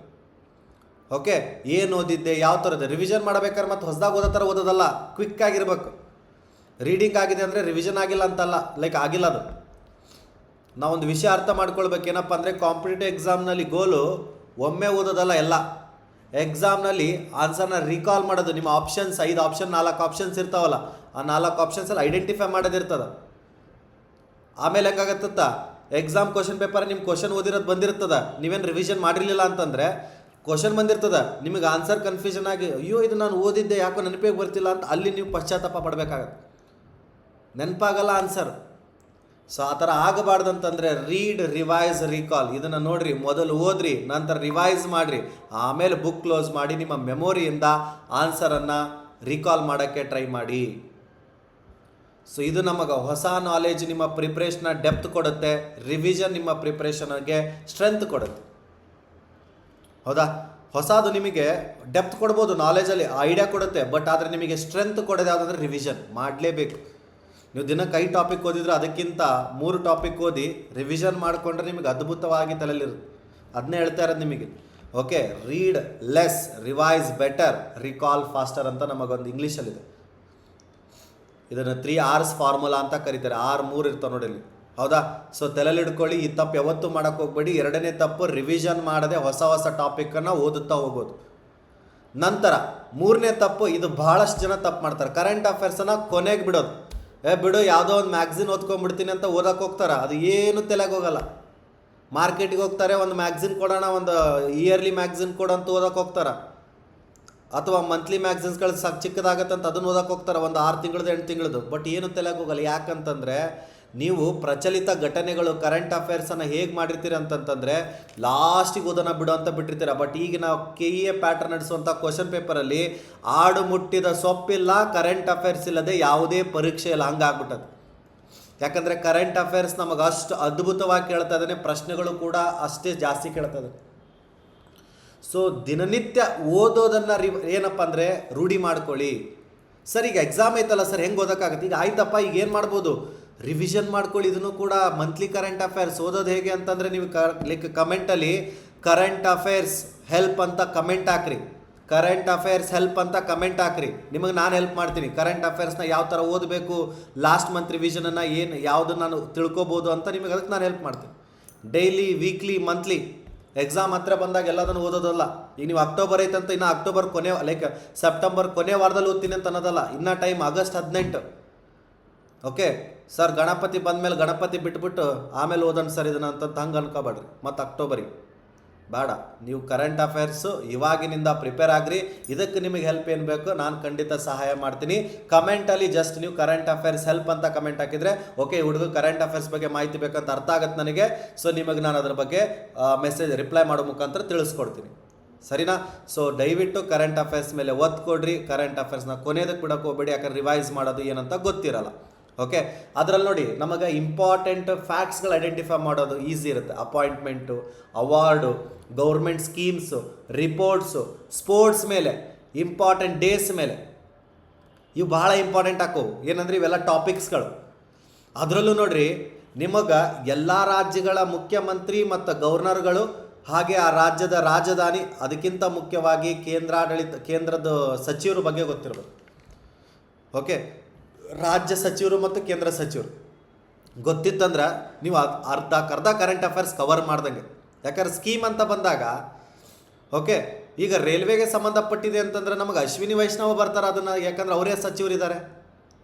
ಓಕೆ, ಏನು ಓದಿದ್ದೆ, ಯಾವ ಥರದ್ದು ರಿವಿಷನ್ ಮಾಡಬೇಕಾದ್ರೆ ಮತ್ತು ಹೊಸದಾಗಿ ಓದೋ ಥರ ಓದೋದಲ್ಲ, ಕ್ವಿಕ್ ಆಗಿರಬೇಕು. ರೀಡಿಂಗ್ ಆಗಿದೆ ಅಂದರೆ ರಿವಿಷನ್ ಆಗಿಲ್ಲ ಅಂತಲ್ಲ, ಲೈಕ್ ಆಗಿಲ್ಲ ಅದು. ನಾವೊಂದು ವಿಷಯ ಅರ್ಥ ಮಾಡ್ಕೊಳ್ಬೇಕು. ಏನಪ್ಪ ಅಂದರೆ ಕಾಂಪಿಟೇಟಿವ್ ಎಕ್ಸಾಮ್ನಲ್ಲಿ ಗೋಲು ಒಮ್ಮೆ ಓದೋದಲ್ಲ, ಎಲ್ಲ ಎಕ್ಸಾಮ್ನಲ್ಲಿ ಆನ್ಸರ್ನ ರೀಕಾಲ್ ಮಾಡೋದು. ನಿಮ್ಮ ಆಪ್ಷನ್ಸ್ 5 ಆಪ್ಷನ್ 4 ಆಪ್ಷನ್ಸ್ ಇರ್ತಾವಲ್ಲ, ಆ 4 ಆಪ್ಷನ್ಸಲ್ಲಿ ಐಡೆಂಟಿಫೈ ಮಾಡೋದಿರ್ತದೆ. ಆಮೇಲೆ ಹೆಂಗಾಗತ್ತ, ಎಕ್ಸಾಮ್ ಕ್ವಶನ್ ಪೇಪರ್ ನಿಮ್ಮ ಕ್ವಶನ್ ಓದಿರೋದು ಬಂದಿರ್ತದೆ, ನೀವೇನು ರಿವಿಷನ್ ಮಾಡಿರಲಿಲ್ಲ ಅಂತಂದರೆ ಕ್ವಶನ್ ಬಂದಿರ್ತದೆ, ನಿಮಗೆ ಆನ್ಸರ್ ಕನ್ಫ್ಯೂಷನ್ ಆಗಿ ಅಯ್ಯೋ ಇದು ನಾನು ಓದಿದ್ದೆ ಯಾಕೋ ನೆನಪಿಗೆ ಬರ್ತಿಲ್ಲ ಅಂತ ಅಲ್ಲಿ ನೀವು ಪಶ್ಚಾತ್ತಾಪ ಪಡಬೇಕಾಗತ್ತೆ, ನೆನಪಾಗಲ್ಲ ಆನ್ಸರ್. ಸೊ ಆ ಥರ ಆಗಬಾರ್ದಂತಂದರೆ ರೀಡ್, ರಿವೈಸ್, ರೀಕಾಲ್ ಇದನ್ನು ನೋಡಿರಿ, ಮೊದಲು ಓದ್ರಿ, ನಂತರ ರಿವೈಸ್ ಮಾಡಿರಿ, ಆಮೇಲೆ ಬುಕ್ ಕ್ಲೋಸ್ ಮಾಡಿ ನಿಮ್ಮ ಮೆಮೊರಿಯಿಂದ ಆನ್ಸರನ್ನು ರೀಕಾಲ್ ಮಾಡೋಕ್ಕೆ ಟ್ರೈ ಮಾಡಿ. ಸೊ ಇದು ನಮಗೆ ಹೊಸ ನಾಲೆಜ್, ನಿಮ್ಮ ಪ್ರಿಪ್ರೇಷನ್ನ ಡೆಪ್ತ್ ಕೊಡುತ್ತೆ. ರಿವಿಷನ್ ನಿಮ್ಮ ಪ್ರಿಪ್ರೇಷನ್ಗೆ ಸ್ಟ್ರೆಂತ್ ಕೊಡುತ್ತೆ, ಹೌದಾ? ಹೊಸದು ನಿಮಗೆ ಡೆಪ್ತ್ ಕೊಡ್ಬೋದು, ನಾಲೆಜಲ್ಲಿ ಐಡಿಯಾ ಕೊಡುತ್ತೆ, ಬಟ್ ಆದರೆ ನಿಮಗೆ ಸ್ಟ್ರೆಂತ್ ಕೊಡೋದು ಯಾವುದಂದ್ರೆ ರಿವಿಷನ್ ಮಾಡಲೇಬೇಕು. ನೀವು ದಿನಕ್ಕೆ 5 ಟಾಪಿಕ್ ಓದಿದ್ರೆ ಅದಕ್ಕಿಂತ 3 ಟಾಪಿಕ್ ಓದಿ ರಿವಿಷನ್ ಮಾಡಿಕೊಂಡ್ರೆ ನಿಮಗೆ ಅದ್ಭುತವಾಗಿ ತಲೆಯಲ್ಲಿರುತ್ತೆ. ಅದನ್ನೇ ಹೇಳ್ತಾ ಇರೋದು ನಿಮಗೆ. Okay, read less, revise better, recall faster ಅಂತ ನಮಗೊಂದು ಇಂಗ್ಲೀಷಲ್ಲಿದೆ. ಇದನ್ನು 3Rs ಫಾರ್ಮುಲಾ ಅಂತ ಕರೀತಾರೆ. 3 ಇರ್ತಾವೆ ನೋಡಿ ಇಲ್ಲಿ, ಹೌದಾ? ಸೊ ತಲೆಯಲ್ಲಿ ಹಿಡ್ಕೊಳ್ಳಿ, ಈ ತಪ್ಪು ಯಾವತ್ತೂ ಮಾಡೋಕ್ಕೆ ಹೋಗ್ಬೇಡಿ. ಎರಡನೇ ತಪ್ಪು, ರಿವಿಷನ್ ಮಾಡದೆ ಹೊಸ ಟಾಪಿಕನ್ನು ಓದುತ್ತಾ ಹೋಗೋದು. ನಂತರ 3ನೇ ತಪ್ಪು, ಇದು ಬಹಳಷ್ಟು ಜನ ತಪ್ಪು ಮಾಡ್ತಾರೆ, ಕರೆಂಟ್ ಅಫೇರ್ಸನ್ನು ಕೊನೆಗೆ ಬಿಡೋದು. ಬಿಡು ಯಾವುದೋ ಒಂದು ಮ್ಯಾಗ್ಝಿನ್ ಓದ್ಕೊಂಡ್ಬಿಡ್ತೀನಿ ಅಂತ ಓದಕ್ಕೆ ಹೋಗ್ತಾರೆ, ಅದು ಏನು ತಲೆಗೆ ಹೋಗಲ್ಲ. ಮಾರ್ಕೆಟಿಗೆ ಹೋಗ್ತಾರೆ, ಒಂದು ಮ್ಯಾಗ್ಝಿನ್ ಕೊಡೋಣ, ಒಂದು ಇಯರ್ಲಿ ಮ್ಯಾಗ್ಝಿನ್ ಕೊಡೋಂತ ಓದಕ್ಕೆ ಹೋಗ್ತಾರೆ, ಅಥವಾ ಮಂತ್ಲಿ ಮ್ಯಾಗ್ಝಿನ್ಸ್ಗಳು ಚಿಕ್ಕದಾಗತ್ತಂತ ಅದನ್ನು ಓದಕ್ಕೆ ಹೋಗ್ತಾರೆ, ಒಂದು 6 ತಿಂಗಳದ್ದು 8 ತಿಂಗಳದ್ದು, ಬಟ್ ಏನು ತಲೆಗೆ ಹೋಗಲ್ಲ. ಯಾಕಂತಂದರೆ ನೀವು ಪ್ರಚಲಿತ ಘಟನೆಗಳು, ಕರೆಂಟ್ ಅಫೇರ್ಸನ್ನು ಹೇಗೆ ಮಾಡಿರ್ತೀರಿ ಅಂತಂತಂದರೆ ಲಾಸ್ಟಿಗೆ ಓದೋಣ ಬಿಡೋ ಅಂತ ಬಿಟ್ಟಿರ್ತೀರ. ಬಟ್ ಈಗ ನಾವು KEA ಪ್ಯಾಟರ್ನ್ ನಡೆಸುವಂಥ ಕ್ವಶನ್ ಪೇಪರಲ್ಲಿ ಆಡು ಮುಟ್ಟಿದ ಸೊಪ್ಪಿಲ್ಲ, ಕರೆಂಟ್ ಅಫೇರ್ಸ್ ಇಲ್ಲದೆ ಯಾವುದೇ ಪರೀಕ್ಷೆ ಇಲ್ಲ, ಹಂಗಾಗ್ಬಿಟ್ಟದು. ಯಾಕಂದರೆ ಕರೆಂಟ್ ಅಫೇರ್ಸ್ ನಮಗೆ ಅಷ್ಟು ಅದ್ಭುತವಾಗಿ ಕೇಳ್ತಾ ಇದ್ದಾನೆ, ಪ್ರಶ್ನೆಗಳು ಕೂಡ ಅಷ್ಟೇ ಜಾಸ್ತಿ ಕೇಳ್ತಾ ಇದೆ. ಸೊ ದಿನನಿತ್ಯ ಓದೋದನ್ನು ಏನಪ್ಪ ಅಂದರೆ ರೂಢಿ ಮಾಡ್ಕೊಳ್ಳಿ. ಸರ್ ಈಗ ಎಕ್ಸಾಮ್ ಐತಲ್ಲ ಸರ್, ಹೆಂಗೆ ಓದೋಕ್ಕಾಗುತ್ತೆ? ಈಗ ಆಯ್ತಪ್ಪ, ಈಗ ಏನು ಮಾಡ್ಬೋದು, ರಿವಿಷನ್ ಮಾಡ್ಕೊಳ್ಳಿ. ಇದನ್ನು ಕೂಡ ಮಂತ್ಲಿ ಕರೆಂಟ್ ಅಫೇರ್ಸ್ ಓದೋದು ಹೇಗೆ ಅಂತಂದರೆ, ನೀವು ಕಮೆಂಟಲ್ಲಿ ಕರೆಂಟ್ ಅಫೇರ್ಸ್ ಹೆಲ್ಪ್ ಅಂತ ಕಮೆಂಟ್ ಹಾಕ್ರಿ. ಕರೆಂಟ್ ಅಫೇರ್ಸ್ ಹೆಲ್ಪ್ ಅಂತ ಕಮೆಂಟ್ ಹಾಕ್ರಿ, ನಿಮಗೆ ನಾನು ಹೆಲ್ಪ್ ಮಾಡ್ತೀನಿ. ಕರೆಂಟ್ ಅಫೇರ್ಸ್ನ ಯಾವ ಥರ ಓದಬೇಕು, ಲಾಸ್ಟ್ ಮಂತ್ ರಿವಿಷನನ್ನು ಯಾವುದು ನಾನು ತಿಳ್ಕೊಬೋದು ಅಂತ ನಿಮಗೆ ಅದಕ್ಕೆ ನಾನು ಹೆಲ್ಪ್ ಮಾಡ್ತೀನಿ. ಡೈಲಿ, ವೀಕ್ಲಿ, ಮಂತ್ಲಿ ಎಕ್ಸಾಮ್ ಹತ್ರ ಬಂದಾಗ ಎಲ್ಲದನ್ನು ಓದೋದಲ್ಲ. ಈಗ ನೀವು ಅಕ್ಟೋಬರ್ ಐತಂತ ಇನ್ನು ಅಕ್ಟೋಬರ್ ಕೊನೆ ಸೆಪ್ಟೆಂಬರ್ ಕೊನೆ ವಾರದಲ್ಲಿ ಓದ್ತೀನಿ ಅಂತ ಅನ್ನೋದಲ್ಲ. ಇನ್ನೂ time August 18. Okay sir, Ganapati ಬಂದಮೇಲೆ ಗಣಪತಿ ಬಿಟ್ಬಿಟ್ಟು ಆಮೇಲೆ ಓದೋಣ ಸರ್ ಇದನ್ನು ಅಂತ ಹಂಗೆ ಅನ್ಕೋಬೇಡ್ರಿ. ಮತ್ತು ಅಕ್ಟೋಬರಿಗೆ ಬೇಡ, ನೀವು ಕರೆಂಟ್ ಅಫೇರ್ಸು ಇವಾಗಿನಿಂದ ಪ್ರಿಪೇರ್ ಆಗ್ರಿ. ಇದಕ್ಕೆ ನಿಮಗೆ ಹೆಲ್ಪ್ ಏನು ಬೇಕು ನಾನು ಖಂಡಿತ ಸಹಾಯ ಮಾಡ್ತೀನಿ. ಕಮೆಂಟಲ್ಲಿ ಜಸ್ಟ್ ನೀವು ಕರೆಂಟ್ ಅಫೇರ್ಸ್ ಹೆಲ್ಪ್ ಅಂತ ಕಮೆಂಟ್ ಹಾಕಿದರೆ, ಓಕೆ ಹುಡುಗ ಕರೆಂಟ್ ಅಫೇರ್ಸ್ ಬಗ್ಗೆ ಮಾಹಿತಿ ಬೇಕಂತ ಅರ್ಥ ಆಗುತ್ತೆ ನನಗೆ. ಸೊ ನಿಮಗೆ ನಾನು ಅದ್ರ ಬಗ್ಗೆ ಮೆಸೇಜ್ ರಿಪ್ಲೈ ಮಾಡೋ ಮುಖಾಂತರ ತಿಳಿಸ್ಕೊಡ್ತೀನಿ, ಸರಿನಾ? ಸೊ ದಯವಿಟ್ಟು ಕರೆಂಟ್ ಅಫೇರ್ಸ್ ಮೇಲೆ ಒತ್ತು ಕೊಡ್ರಿ. ಕರೆಂಟ್ ಅಫೇರ್ಸ್ನ ಕೊನೆಯದಕ್ಕೆ ಬಿಡೋಕೆ ಹೋಗ್ಬೇಡಿ, ಯಾಕಂದ್ರೆ ರಿವೈಸ್ ಮಾಡೋದು ಏನಂತ ಗೊತ್ತಿರಲ್ಲ. ಓಕೆ, ಅದರಲ್ಲಿ ನೋಡಿ ನಮಗೆ ಇಂಪಾರ್ಟೆಂಟ್ ಫ್ಯಾಕ್ಟ್ಸ್ಗಳು ಐಡೆಂಟಿಫೈ ಮಾಡೋದು ಈಸಿ ಇರುತ್ತೆ. Appointment, award, government schemes, reports, sports ಮೇಲೆ, ಇಂಪಾರ್ಟೆಂಟ್ ಡೇಸ್ ಮೇಲೆ, ಇವು ಭಾಳ ಇಂಪಾರ್ಟೆಂಟ್ ಹಾಕೋವು. ಏನಂದ್ರೆ ಇವೆಲ್ಲ ಟಾಪಿಕ್ಸ್ಗಳು. ಅದರಲ್ಲೂ ನೋಡ್ರಿ, ನಿಮಗೆ ಎಲ್ಲ ರಾಜ್ಯಗಳ ಮುಖ್ಯಮಂತ್ರಿ ಮತ್ತು ಗವರ್ನರ್ಗಳು, ಹಾಗೆ ಆ ರಾಜ್ಯದ ರಾಜಧಾನಿ, ಅದಕ್ಕಿಂತ ಮುಖ್ಯವಾಗಿ ಕೇಂದ್ರದ ಸಚಿವರ ಬಗ್ಗೆ ಗೊತ್ತಿರಬೇಕು. ಓಕೆ, ರಾಜ್ಯ ಸಚಿವರು ಮತ್ತು ಕೇಂದ್ರ ಸಚಿವರು ಗೊತ್ತಿತ್ತಂದ್ರೆ ನೀವು ಅರ್ಧ ಕರೆಂಟ್ ಅಫೇರ್ಸ್ ಕವರ್ ಮಾಡ್ದಂಗೆ. ಯಾಕಂದ್ರೆ ಸ್ಕೀಮ್ ಅಂತ ಬಂದಾಗ, ಓಕೆ, ಈಗ ರೈಲ್ವೆಗೆ ಸಂಬಂಧಪಟ್ಟಿದೆ ಅಂತಂದ್ರೆ ನಮಗೆ ಅಶ್ವಿನಿ ವೈಷ್ಣವ ಬರ್ತಾರೆ ಅದನ್ನು, ಯಾಕಂದ್ರೆ ಅವರೇ ಸಚಿವರಿದ್ದಾರೆ,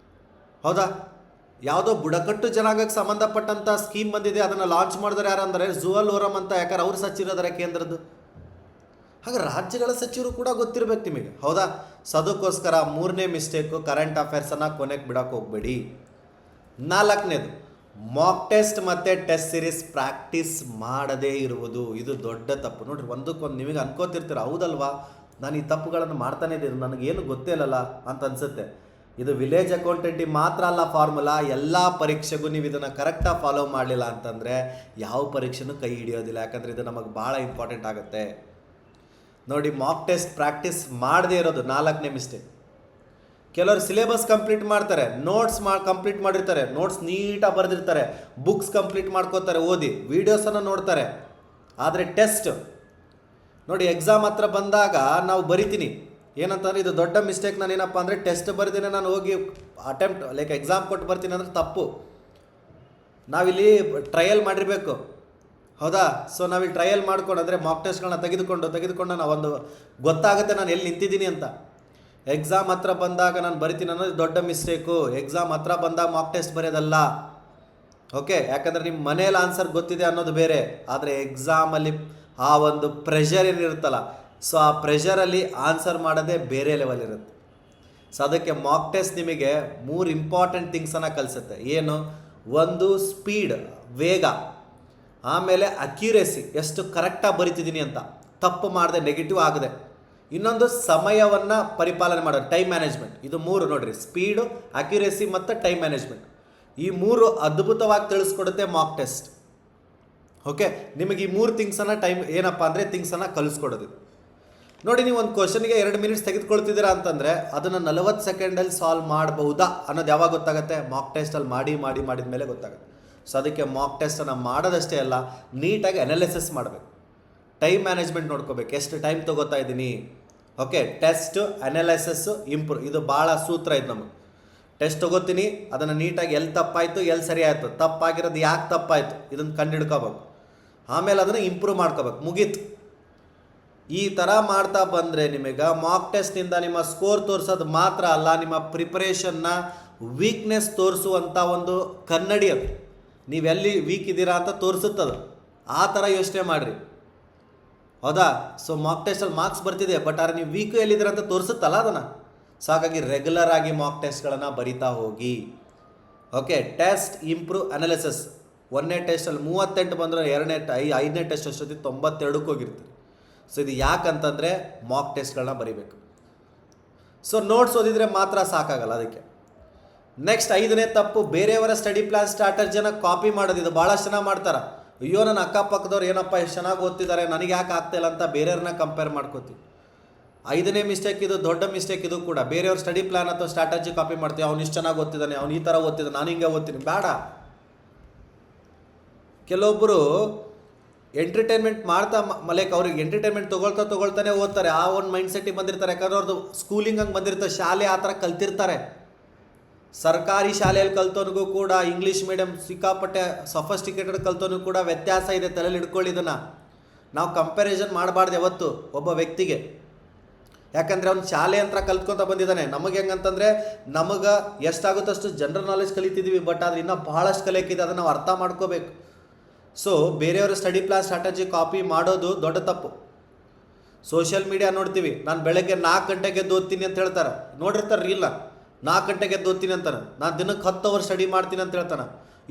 ಹೌದಾ? ಯಾವುದೋ ಬುಡಕಟ್ಟು ಜನಾಂಗಕ್ಕೆ ಸಂಬಂಧಪಟ್ಟಂಥ ಸ್ಕೀಮ್ ಬಂದಿದೆ, ಅದನ್ನು ಲಾಂಚ್ ಮಾಡಿದ್ರೆ ಯಾರಂದರೆ ಜುವಲ್ ಓರಮ್ ಅಂತ, ಯಾಕಂದ್ರೆ ಅವ್ರು ಸಚಿವರಿದ್ದಾರೆ ಕೇಂದ್ರದ್ದು. ಹಾಗೆ ರಾಜ್ಯಗಳ ಸಚಿವರು ಕೂಡ ಗೊತ್ತಿರಬೇಕು ನಿಮಗೆ, ಹೌದಾ? ಸೊ ಅದಕ್ಕೋಸ್ಕರ 3ನೇ ಮಿಸ್ಟೇಕು, ಕರೆಂಟ್ ಅಫೇರ್ಸನ್ನು ಕೊನೆಗೆ ಬಿಡೋಕೆ ಹೋಗ್ಬೇಡಿ. 4ನೇದು, ಮಾಕ್ ಟೆಸ್ಟ್ ಮತ್ತು ಟೆಸ್ಟ್ ಸೀರೀಸ್ ಪ್ರಾಕ್ಟೀಸ್ ಮಾಡದೇ ಇರುವುದು. ಇದು ದೊಡ್ಡ ತಪ್ಪು. ನೋಡಿರಿ, ಒಂದಕ್ಕೊಂದು ನಿಮಗೆ ಅನ್ಕೋತಿರ್ತೀರ, ಹೌದಲ್ವಾ ನಾನು ಈ ತಪ್ಪುಗಳನ್ನು ಮಾಡ್ತಾನೆ ಇದ್ದೀನಿ, ನನಗೇನು ಗೊತ್ತೇ ಇಲ್ಲಲ್ಲ ಅಂತ ಅನಿಸುತ್ತೆ. ಇದು ವಿಲೇಜ್ ಅಕೌಂಟೆಂಟಿಗೆ ಮಾತ್ರ ಅಲ್ಲ ಫಾರ್ಮುಲಾ, ಎಲ್ಲ ಪರೀಕ್ಷೆಗೂ ನೀವು ಇದನ್ನು ಕರೆಕ್ಟಾಗಿ ಫಾಲೋ ಮಾಡಲಿಲ್ಲ ಅಂತಂದರೆ ಯಾವ ಪರೀಕ್ಷೆನೂ ಕೈ ಹಿಡಿಯೋದಿಲ್ಲ. ಯಾಕಂದರೆ ಇದು ನಮಗೆ ಭಾಳ ಇಂಪಾರ್ಟೆಂಟ್ ಆಗುತ್ತೆ. ನೋಡಿ, ಮಾಕ್ ಟೆಸ್ಟ್ ಪ್ರಾಕ್ಟೀಸ್ ಮಾಡದೇ ಇರೋದು 4ನೇ ಮಿಸ್ಟೇಕ್. ಕೆಲವರು ಸಿಲೆಬಸ್ ಕಂಪ್ಲೀಟ್ ಮಾಡ್ತಾರೆ, ನೋಟ್ಸ್ ಕಂಪ್ಲೀಟ್ ಮಾಡಿರ್ತಾರೆ, ನೋಟ್ಸ್ ನೀಟಾಗಿ ಬರೆದಿರ್ತಾರೆ, ಬುಕ್ಸ್ ಕಂಪ್ಲೀಟ್ ಮಾಡ್ಕೋತಾರೆ ಓದಿ, ವೀಡಿಯೋಸನ್ನು ನೋಡ್ತಾರೆ. ಆದರೆ ಟೆಸ್ಟ್ ನೋಡಿ, ಎಕ್ಸಾಮ್ ಹತ್ರ ಬಂದಾಗ ನಾವು ಬರಿತೀನಿ ಏನಂತಂದರೆ, ಇದು ದೊಡ್ಡ ಮಿಸ್ಟೇಕ್. ನಾನು ಏನಪ್ಪ ಅಂದರೆ ಟೆಸ್ಟ್ ಬರ್ತೀನಿ, ನಾನು ಹೋಗಿ ಎಕ್ಸಾಮ್ ಕೊಟ್ಟು ಬರ್ತೀನಿ ಅಂದರೆ ತಪ್ಪು. ನಾವಿಲ್ಲಿ ಟ್ರಯಲ್ ಮಾಡಿರಬೇಕು, ಹೌದಾ? ಸೊ ನಾವಿಲ್ಲಿ ಟ್ರಯಲ್ ಮಾಡ್ಕೊಂಡು, ಅಂದರೆ ಮಾಕ್ ಟೆಸ್ಟ್ಗಳನ್ನ ತೆಗೆದುಕೊಂಡು ನಾವೊಂದು ಗೊತ್ತಾಗುತ್ತೆ ನಾನು ಎಲ್ಲಿ ನಿಂತಿದ್ದೀನಿ ಅಂತ. ಎಕ್ಸಾಮ್ ಹತ್ರ ಬಂದಾಗ ನಾನು ಬರಿತೀನಿ ಅನ್ನೋದು ದೊಡ್ಡ ಮಿಸ್ಟೇಕು. ಎಕ್ಸಾಮ್ ಹತ್ರ ಬಂದಾಗ ಮಾಕ್ ಟೆಸ್ಟ್ ಬರೆಯೋದಲ್ಲ, ಓಕೆ? ಯಾಕಂದರೆ ನಿಮ್ಮ ಮನೇಲಿ ಆನ್ಸರ್ ಗೊತ್ತಿದೆ ಅನ್ನೋದು ಬೇರೆ, ಆದರೆ ಎಕ್ಸಾಮಲ್ಲಿ ಆ ಒಂದು ಪ್ರೆಷರ್ ಏನಿರುತ್ತಲ್ಲ, ಸೊ ಆ ಪ್ರೆಷರಲ್ಲಿ ಆನ್ಸರ್ ಮಾಡೋದೇ ಬೇರೆ ಲೆವೆಲ್ ಇರುತ್ತೆ. ಸೊ ಅದಕ್ಕೆ ಮಾಕ್ ಟೆಸ್ಟ್ ನಿಮಗೆ 3 ಇಂಪಾರ್ಟೆಂಟ್ ಥಿಂಗ್ಸನ್ನು ಕಲಿಸುತ್ತೆ. ಏನು? ಒಂದು ಸ್ಪೀಡ್, ವೇಗ, ಆಮೇಲೆ ಅಕ್ಯುರೇಸಿ, ಎಷ್ಟು ಕರೆಕ್ಟಾಗಿ ಬರಿತಿದ್ದೀನಿ ಅಂತ, ತಪ್ಪು ಮಾಡದೆ, ನೆಗೆಟಿವ್ ಆಗದೆ. ಇನ್ನೊಂದು ಸಮಯವನ್ನು ಪರಿಪಾಲನೆ ಮಾಡೋದು, ಟೈಮ್ ಮ್ಯಾನೇಜ್ಮೆಂಟ್. ಇದು 3 ನೋಡಿರಿ, ಸ್ಪೀಡು, ಅಕ್ಯುರೇಸಿ ಮತ್ತು ಟೈಮ್ ಮ್ಯಾನೇಜ್ಮೆಂಟ್. ಈ 3 ಅದ್ಭುತವಾಗಿ ತಿಳಿಸ್ಕೊಡುತ್ತೆ ಮಾಕ್ ಟೆಸ್ಟ್. ಓಕೆ, ನಿಮಗೆ ಈ 3 ಥಿಂಗ್ಸನ್ನು ಏನಪ್ಪ ಅಂದರೆ ಥಿಂಗ್ಸನ್ನು ಕಲಿಸ್ಕೊಡೋದು. ನೋಡಿ, ನೀವು ಒಂದು ಕ್ವಶನ್ಗೆ 2 ಮಿನಿಟ್ಸ್ ತೆಗೆದುಕೊಳ್ತಿದ್ದೀರಾ ಅಂತಂದರೆ ಅದನ್ನು 40 ಸೆಕೆಂಡಲ್ಲಿ ಸಾಲ್ವ್ ಮಾಡಬಹುದಾ ಅನ್ನೋದು ಯಾವಾಗ ಗೊತ್ತಾಗುತ್ತೆ? ಮಾಕ್ ಟೆಸ್ಟಲ್ಲಿ ಮಾಡಿದ ಮೇಲೆ ಗೊತ್ತಾಗುತ್ತೆ. ಸೊ ಅದಕ್ಕೆ ಮಾಕ್ ಟೆಸ್ಟನ್ನು ಮಾಡೋದಷ್ಟೇ ಅಲ್ಲ, ನೀಟಾಗಿ ಅನಾಲಿಸಿಸ್ ಮಾಡಬೇಕು, ಟೈಮ್ ಮ್ಯಾನೇಜ್ಮೆಂಟ್ ನೋಡ್ಕೋಬೇಕು, ಎಷ್ಟು ಟೈಮ್ ತೊಗೋತಾ ಇದ್ದೀನಿ. ಓಕೆ, ಟೆಸ್ಟ್, ಅನಾಲಿಸಿಸ್ಸು, ಇಂಪ್ರೂವ್, ಇದು ಭಾಳ ಸೂತ್ರ ಇದು ನಮಗೆ. ಟೆಸ್ಟ್ ತೊಗೋತೀನಿ, ಅದನ್ನು ನೀಟಾಗಿ ಎಲ್ಲಿ ತಪ್ಪಾಯಿತು, ಎಲ್ಲಿ ಸರಿ ಆಯಿತು, ತಪ್ಪಾಗಿರೋದು ಯಾಕೆ ತಪ್ಪಾಯಿತು, ಇದನ್ನು ಕಂಡುಹಿಡ್ಕೋಬೇಕು. ಆಮೇಲೆ ಅದನ್ನು ಇಂಪ್ರೂವ್ ಮಾಡ್ಕೋಬೇಕು, ಮುಗೀತು. ಈ ಥರ ಮಾಡ್ತಾ ಬಂದರೆ ನಿಮಗೆ ಮಾಕ್ ಟೆಸ್ಟ್ನಿಂದ ನಿಮ್ಮ ಸ್ಕೋರ್ ತೋರಿಸೋದು ಮಾತ್ರ ಅಲ್ಲ, ನಿಮ್ಮ ಪ್ರಿಪರೇಷನ್ನ ವೀಕ್ನೆಸ್ ತೋರಿಸುವಂಥ ಒಂದು ಕನ್ನಡಿ ಅದು. ನೀವೆಲ್ಲಿ ವೀಕ್ ಇದ್ದೀರಾ ಅಂತ ತೋರಿಸುತ್ತದು. ಆ ಥರ ಯೋಚನೆ ಮಾಡಿರಿ, ಹೌದಾ? ಸೊ ಮಾಕ್ ಟೆಸ್ಟಲ್ಲಿ ಮಾರ್ಕ್ಸ್ ಬರ್ತಿದೆ, ಬಟ್ ಆದರೆ ನೀವು ವೀಕು ಎಲ್ಲಿದ್ದೀರ ಅಂತ ತೋರಿಸುತ್ತಲ್ಲ ಅದನ್ನು. ಸೊ ಹಾಗಾಗಿ ರೆಗ್ಯುಲರ್ ಆಗಿ ಮಾಕ್ ಟೆಸ್ಟ್ಗಳನ್ನು ಬರಿತಾ ಹೋಗಿ. Okay, test, improve, analysis. 1ನೇ ಟೆಸ್ಟಲ್ಲಿ 38 ಬಂದರೆ 5ನೇ ಟೆಸ್ಟ್ ಅಷ್ಟೊತ್ತಿಗೆ 92ಕ್ಕೆ ಹೋಗಿರ್ತೀರಿ. ಸೊ ಇದು ಯಾಕಂತಂದರೆ ಮಾಕ್ ಟೆಸ್ಟ್ಗಳನ್ನ ಬರಿಬೇಕು. ಸೊ ನೋಟ್ಸ್ ಓದಿದರೆ ಮಾತ್ರ ಸಾಕಾಗಲ್ಲ, ಅದಕ್ಕೆ ನೆಕ್ಸ್ಟ್ 5ನೇ ತಪ್ಪು, ಬೇರೆಯವರ ಸ್ಟಡಿ ಪ್ಲಾನ್ ಸ್ಟ್ರಾಟಜಿನ ಕಾಪಿ ಮಾಡೋದು. ಇದು ಭಾಳಷ್ಟು ಜನ ಮಾಡ್ತಾರೆ. ಅಯ್ಯೋ ನನ್ನ ಅಕ್ಕಪಕ್ಕದವ್ರು ಏನಪ್ಪ ಎಷ್ಟು ಚೆನ್ನಾಗಿ ಓದ್ತಿದ್ದಾರೆ, ನನಗೆ ಯಾಕೆ ಆಗ್ತಾಯಿಲ್ಲ ಅಂತ ಬೇರೆಯವ್ರನ್ನ ಕಂಪೇರ್ ಮಾಡ್ಕೋತೀವಿ. 5ನೇ ಮಿಸ್ಟೇಕ್ ಇದು, ದೊಡ್ಡ ಮಿಸ್ಟೇಕ್ ಇದು ಕೂಡ. ಬೇರೆಯವ್ರ ಸ್ಟಡಿ ಪ್ಲಾನ್ ಅಥವಾ ಸ್ಟ್ರಾಟಜಿ ಕಾಪಿ ಮಾಡ್ತೀವಿ. ಅವ್ನು ಇಷ್ಟು ಚೆನ್ನಾಗಿ ಓದ್ತಿದ್ದಾನೆ, ಅವ್ನು ಈ ಥರ ಓದ್ತಿದ್ದಾನೆ, ನಾನು ಹಿಂಗೆ ಓದ್ತೀನಿ. ಬೇಡ. ಕೆಲವೊಬ್ಬರು ಎಂಟರ್ಟೈನ್ಮೆಂಟ್ ಮಾಡ್ತಾ ಲೈಕ್ ಅವ್ರಿಗೆ ಎಂಟರ್ಟೈನ್ಮೆಂಟ್ ತೊಗೊಳ್ತಾನೆ ಓದ್ತಾರೆ. ಆ ಒಂದು ಮೈಂಡ್ ಸೆಟ್ಟಿಗೆ ಬಂದಿರ್ತಾರೆ. ಯಾಕಂದ್ರೆ ಅವ್ರದ್ದು ಸ್ಕೂಲಿಂಗ್ ಹಂಗೆ ಬಂದಿರ್ತಾರೆ, ಶಾಲೆ ಆ ಥರ ಕಲ್ತಿರ್ತಾರೆ. ಸರ್ಕಾರಿ ಶಾಲೆಯಲ್ಲಿ ಕಲ್ತೋನಿಗೂ ಕೂಡ ಇಂಗ್ಲೀಷ್ ಮೀಡಿಯಮ್ ಸಿಕ್ಕಾಪಟ್ಟೆ ಸಫಿಸ್ಟಿಕೇಟೆಡ್ ಕಲ್ತೋನಿಗೂ ಕೂಡ ವ್ಯತ್ಯಾಸ ಇದೆ. ತಲೆಯಲ್ಲಿ ಇಟ್ಕೊಳ್ಳಿ ಇದನ್ನು. ನಾವು ಕಂಪ್ಯಾರಿಸನ್ ಮಾಡಬಾರ್ದು ಯಾವತ್ತು ಒಬ್ಬ ವ್ಯಕ್ತಿಗೆ. ಯಾಕಂದರೆ ಅವ್ನು ಶಾಲೆ ಅಂತ ಕಲ್ತ್ಕೊತ ಬಂದಿದ್ದಾನೆ. ನಮಗೆ ಹೆಂಗಂತಂದರೆ ನಮಗೆ ಎಷ್ಟಾಗುತ್ತೋ ಅಷ್ಟು ಜನರಲ್ ನಾಲೆಜ್ ಕಲಿತಿದ್ದೀವಿ, ಬಟ್ ಆದರೆ ಇನ್ನೂ ಭಾಳಷ್ಟು ಕಲಿಯೋಕ್ಕಿದೆ. ಅದನ್ನು ನಾವು ಅರ್ಥ ಮಾಡ್ಕೋಬೇಕು. ಸೊ ಬೇರೆಯವ್ರ ಸ್ಟಡಿ ಪ್ಲಾನ್ ಸ್ಟ್ರಾಟಜಿ ಕಾಪಿ ಮಾಡೋದು ದೊಡ್ಡ ತಪ್ಪು. ಸೋಷಿಯಲ್ ಮೀಡಿಯಾ ನೋಡ್ತೀವಿ. ನಾನು ಬೆಳಗ್ಗೆ 4 ಗಂಟೆಗೆ ಎದ್ದು ಓದ್ತೀನಿ ಅಂತ ಹೇಳ್ತಾರೆ. ನೋಡಿರ್ತಾರೆ ರೀಲ್ನ. 4 ಗಂಟೆಗೆ ಎದ್ದು ಓದ್ತೀನಿ ಅಂತಾನೆ. ನಾನು ದಿನಕ್ಕೆ 10 ಅವರ್ ಸ್ಟಡಿ ಮಾಡ್ತೀನಿ ಅಂತ ಹೇಳ್ತಾನೆ.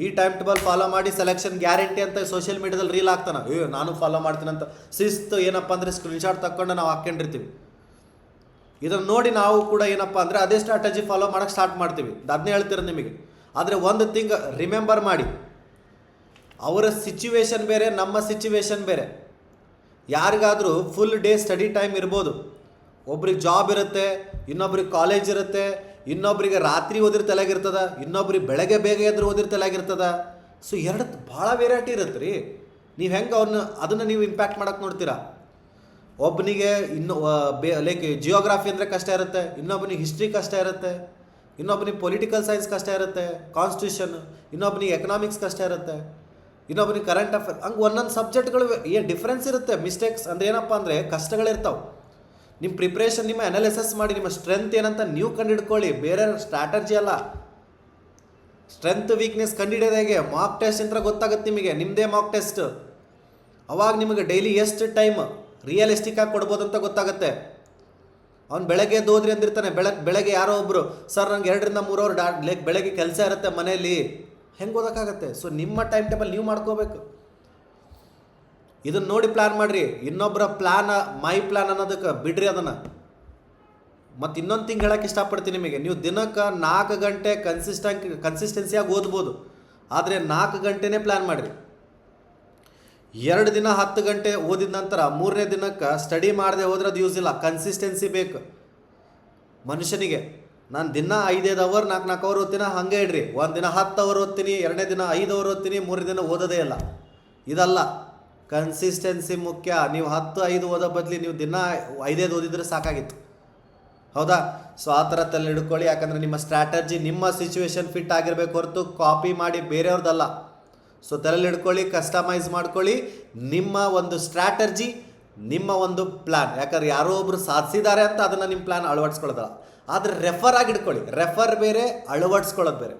ಈ ಟೈಮ್ ಟೇಬಲ್ ಫಾಲೋ ಮಾಡಿ ಸೆಲೆಕ್ಷನ್ ಗ್ಯಾರಂಟಿ ಅಂತ ಸೋಷಿಯಲ್ ಮೀಡಿಯಾದಲ್ಲಿ ರೀಲ್ ಹಾಕ್ತಾನೆ. ನಾನು ಫಾಲೋ ಮಾಡ್ತೀನಿ ಅಂತ. ಶಿಸ್ತು ಏನಪ್ಪ ಅಂದರೆ ಸ್ಕ್ರೀನ್ಶಾಟ್ ತಗೊಂಡು ನಾವು ಹಾಕ್ಕೊಂಡಿರ್ತೀವಿ. ಇದನ್ನು ನೋಡಿ ನಾವು ಕೂಡ ಏನಪ್ಪ ಅಂದರೆ ಅದೇ ಸ್ಟ್ರಾಟಜಿ ಫಾಲೋ ಮಾಡೋಕ್ಕೆ ಸ್ಟಾರ್ಟ್ ಮಾಡ್ತೀವಿ. ಅದನ್ನೇ ಹೇಳ್ತಿರೋದು ನಿಮಗೆ. ಆದರೆ ಒಂದು ಥಿಂಗ್ ರಿಮೆಂಬರ್ ಮಾಡಿ, ಅವರ ಸಿಚುವೇಶನ್ ಬೇರೆ, ನಮ್ಮ ಸಿಚುವೇಶನ್ ಬೇರೆ. ಯಾರಿಗಾದರೂ ಫುಲ್ ಡೇ ಸ್ಟಡಿ ಟೈಮ್ ಇರ್ಬೋದು. ಒಬ್ರಿಗೆ ಜಾಬ್ ಇರುತ್ತೆ, ಇನ್ನೊಬ್ರಿಗೆ ಕಾಲೇಜ್ ಇರುತ್ತೆ, ಇನ್ನೊಬ್ರಿಗೆ ರಾತ್ರಿ ಓದಿರ್ ತಲೆಗಿರ್ತದ, ಇನ್ನೊಬ್ರಿಗೆ ಬೆಳಗ್ಗೆ ಬೇಗ ಎದ್ರು ಓದಿರ್ ತಲೆಗಿರ್ತದ. ಸೊ ಎರಡು ಭಾಳ ವೆರೈಟಿ ಇರುತ್ತೆ ರೀ. ನೀವು ಹೆಂಗೆ ಅದನ್ನು ನೀವು ಇಂಪ್ಯಾಕ್ಟ್ ಮಾಡೋಕ್ಕೆ ನೋಡ್ತೀರಾ. ಒಬ್ಬನಿಗೆ ಲೈಕ್ ಜಿಯೋಗ್ರಫಿ ಅಂದರೆ ಕಷ್ಟ ಇರುತ್ತೆ, ಇನ್ನೊಬ್ಬನಿಗೆ ಹಿಸ್ಟ್ರಿ ಕಷ್ಟ ಇರುತ್ತೆ, ಇನ್ನೊಬ್ಬನಿಗೆ ಪೊಲಿಟಿಕಲ್ ಸೈನ್ಸ್ ಕಷ್ಟ ಇರುತ್ತೆ, ಕಾನ್ಸ್ಟಿಟ್ಯೂಷನ್, ಇನ್ನೊಬ್ಬನಿಗೆ ಎಕನಾಮಿಕ್ಸ್ ಕಷ್ಟ ಇರುತ್ತೆ, ಇನ್ನೊಬ್ಬನಿಗೆ ಕರೆಂಟ್ ಅಫೇರ್. ಹಂಗೆ ಒಂದೊಂದು ಸಬ್ಜೆಕ್ಟ್ಗಳು ಏನು ಡಿಫ್ರೆನ್ಸ್ ಇರುತ್ತೆ. ಮಿಸ್ಟೇಕ್ಸ್ ಅಂದರೆ ಏನಪ್ಪ ಅಂದರೆ ಕಷ್ಟಗಳಿರ್ತಾವೆ. ನಿಮ್ಮ ಪ್ರಿಪ್ರೇಷನ್, ನಿಮ್ಮ ಅನಾಲಿಸಿಸ್ ಮಾಡಿ, ನಿಮ್ಮ ಸ್ಟ್ರೆಂತ್ ಏನಂತ ನೀವು ಕಂಡುಹಿಡ್ಕೊಳ್ಳಿ. ಬೇರೆ ಸ್ಟ್ರಾಟಜಿ ಅಲ್ಲ. ಸ್ಟ್ರೆಂತ್ ವೀಕ್ನೆಸ್ ಕಂಡುಹಿಡಿಯೋದು ಹೇಗೆ? ಮಾಕ್ ಟೆಸ್ಟ್ ಅಂತ ಗೊತ್ತಾಗುತ್ತೆ ನಿಮಗೆ. ನಿಮ್ಮದೇ ಮಾಕ್ ಟೆಸ್ಟ್. ಅವಾಗ ನಿಮಗೆ ಡೈಲಿ ಎಷ್ಟು ಟೈಮ್ ರಿಯಲಿಸ್ಟಿಕ್ ಆಗಿ ಕೊಡ್ಬೋದು ಅಂತ ಗೊತ್ತಾಗುತ್ತೆ. ಅವ್ನು ಬೆಳಗ್ಗೆ ಓದ್ರಿ ಅಂದಿರ್ತಾನೆ. ಬೆಳಗ್ಗೆ ಯಾರೋ ಒಬ್ಬರು ಸರ್ ನಂಗೆ 2 ರಿಂದ 3 ಅವರ್ ಲೈಕ್ ಬೆಳಗ್ಗೆ ಕೆಲಸ ಇರುತ್ತೆ ಮನೆಯಲ್ಲಿ, ಹೆಂಗೆ ಓದೋಕ್ಕಾಗತ್ತೆ? ಸೊ ನಿಮ್ಮ ಟೈಮ್ ಟೇಬಲ್ ನೀವು ಮಾಡ್ಕೋಬೇಕು. ಇದನ್ನು ನೋಡಿ ಪ್ಲ್ಯಾನ್ ಮಾಡಿರಿ. ಇನ್ನೊಬ್ಬರ ಪ್ಲ್ಯಾನ್ ಮೈ ಪ್ಲ್ಯಾನ್ ಅನ್ನೋದಕ್ಕೆ ಬಿಡ್ರಿ ಅದನ್ನು. ಮತ್ತು ಇನ್ನೊಂದು ತಿಂಗ್ ಹೇಳೋಕ್ಕೆ ಇಷ್ಟಪಡ್ತೀನಿ ನಿಮಗೆ. ನೀವು ದಿನಕ್ಕೆ 4 ಗಂಟೆ ಕನ್ಸಿಸ್ಟೆನ್ಸಿಯಾಗಿ ಓದ್ಬೋದು. ಆದರೆ 4 ಗಂಟೆನೇ ಪ್ಲ್ಯಾನ್ ಮಾಡಿರಿ. 2 ದಿನ 10 ಗಂಟೆ ಓದಿದ ನಂತರ 3ನೇ ದಿನಕ್ಕೆ ಸ್ಟಡಿ ಮಾಡದೆ ಹೋದ್ರೆ ಅದು ಯೂಸ್ ಇಲ್ಲ. ಕನ್ಸಿಸ್ಟೆನ್ಸಿ ಬೇಕು ಮನುಷ್ಯನಿಗೆ. ನಾನು ದಿನ 5 ಅವರ್ 4 ಅವರ್ ಓದ್ತೀನಿ ಹಾಗೆ ಇಡ್ರಿ. ಒಂದು ದಿನ 10 ಅವರ್ ಓದ್ತೀನಿ, 2ನೇ ದಿನ 5 ಅವರ್ ಓದ್ತೀನಿ, 3ನೇ ದಿನ ಓದೋದೇ ಇಲ್ಲ. ಇದಲ್ಲ. ಕನ್ಸಿಸ್ಟೆನ್ಸಿ ಮುಖ್ಯ. ನೀವು 10-5 ಓದೋ ಬದಲಿ ನೀವು ದಿನ 5 ಓದಿದ್ರೆ ಸಾಕಾಗಿತ್ತು. ಹೌದಾ? ಸೊ ಆ ಥರ ತಲೆ ಹಿಡ್ಕೊಳ್ಳಿ. ಯಾಕಂದರೆ ನಿಮ್ಮ ಸ್ಟ್ರಾಟಜಿ ನಿಮ್ಮ ಸಿಚುವೇಶನ್ ಫಿಟ್ ಆಗಿರಬೇಕು ಹೊರತು ಕಾಪಿ ಮಾಡಿ ಬೇರೆಯವ್ರದ್ದಲ್ಲ. ಸೊ ತಲೆಯಲ್ಲಿ ಹಿಡ್ಕೊಳ್ಳಿ, ಕಸ್ಟಮೈಸ್ ಮಾಡ್ಕೊಳ್ಳಿ ನಿಮ್ಮ ಒಂದು ಸ್ಟ್ರಾಟಜಿ, ನಿಮ್ಮ ಒಂದು ಪ್ಲ್ಯಾನ್. ಯಾಕಂದ್ರೆ ಯಾರೋ ಒಬ್ಬರು ಸಾಧಿಸಿದ್ದಾರೆ ಅಂತ ಅದನ್ನು ನಿಮ್ಮ ಪ್ಲ್ಯಾನ್ ಅಳವಡಿಸ್ಕೊಳ್ಳೋದಲ್ಲ. ಆದರೆ ರೆಫರ್ ಆಗಿ ಇಟ್ಕೊಳ್ಳಿ. ರೆಫರ್ ಬೇರೆ, ಅಳವಡಿಸ್ಕೊಳ್ಳೋದು ಬೇರೆ.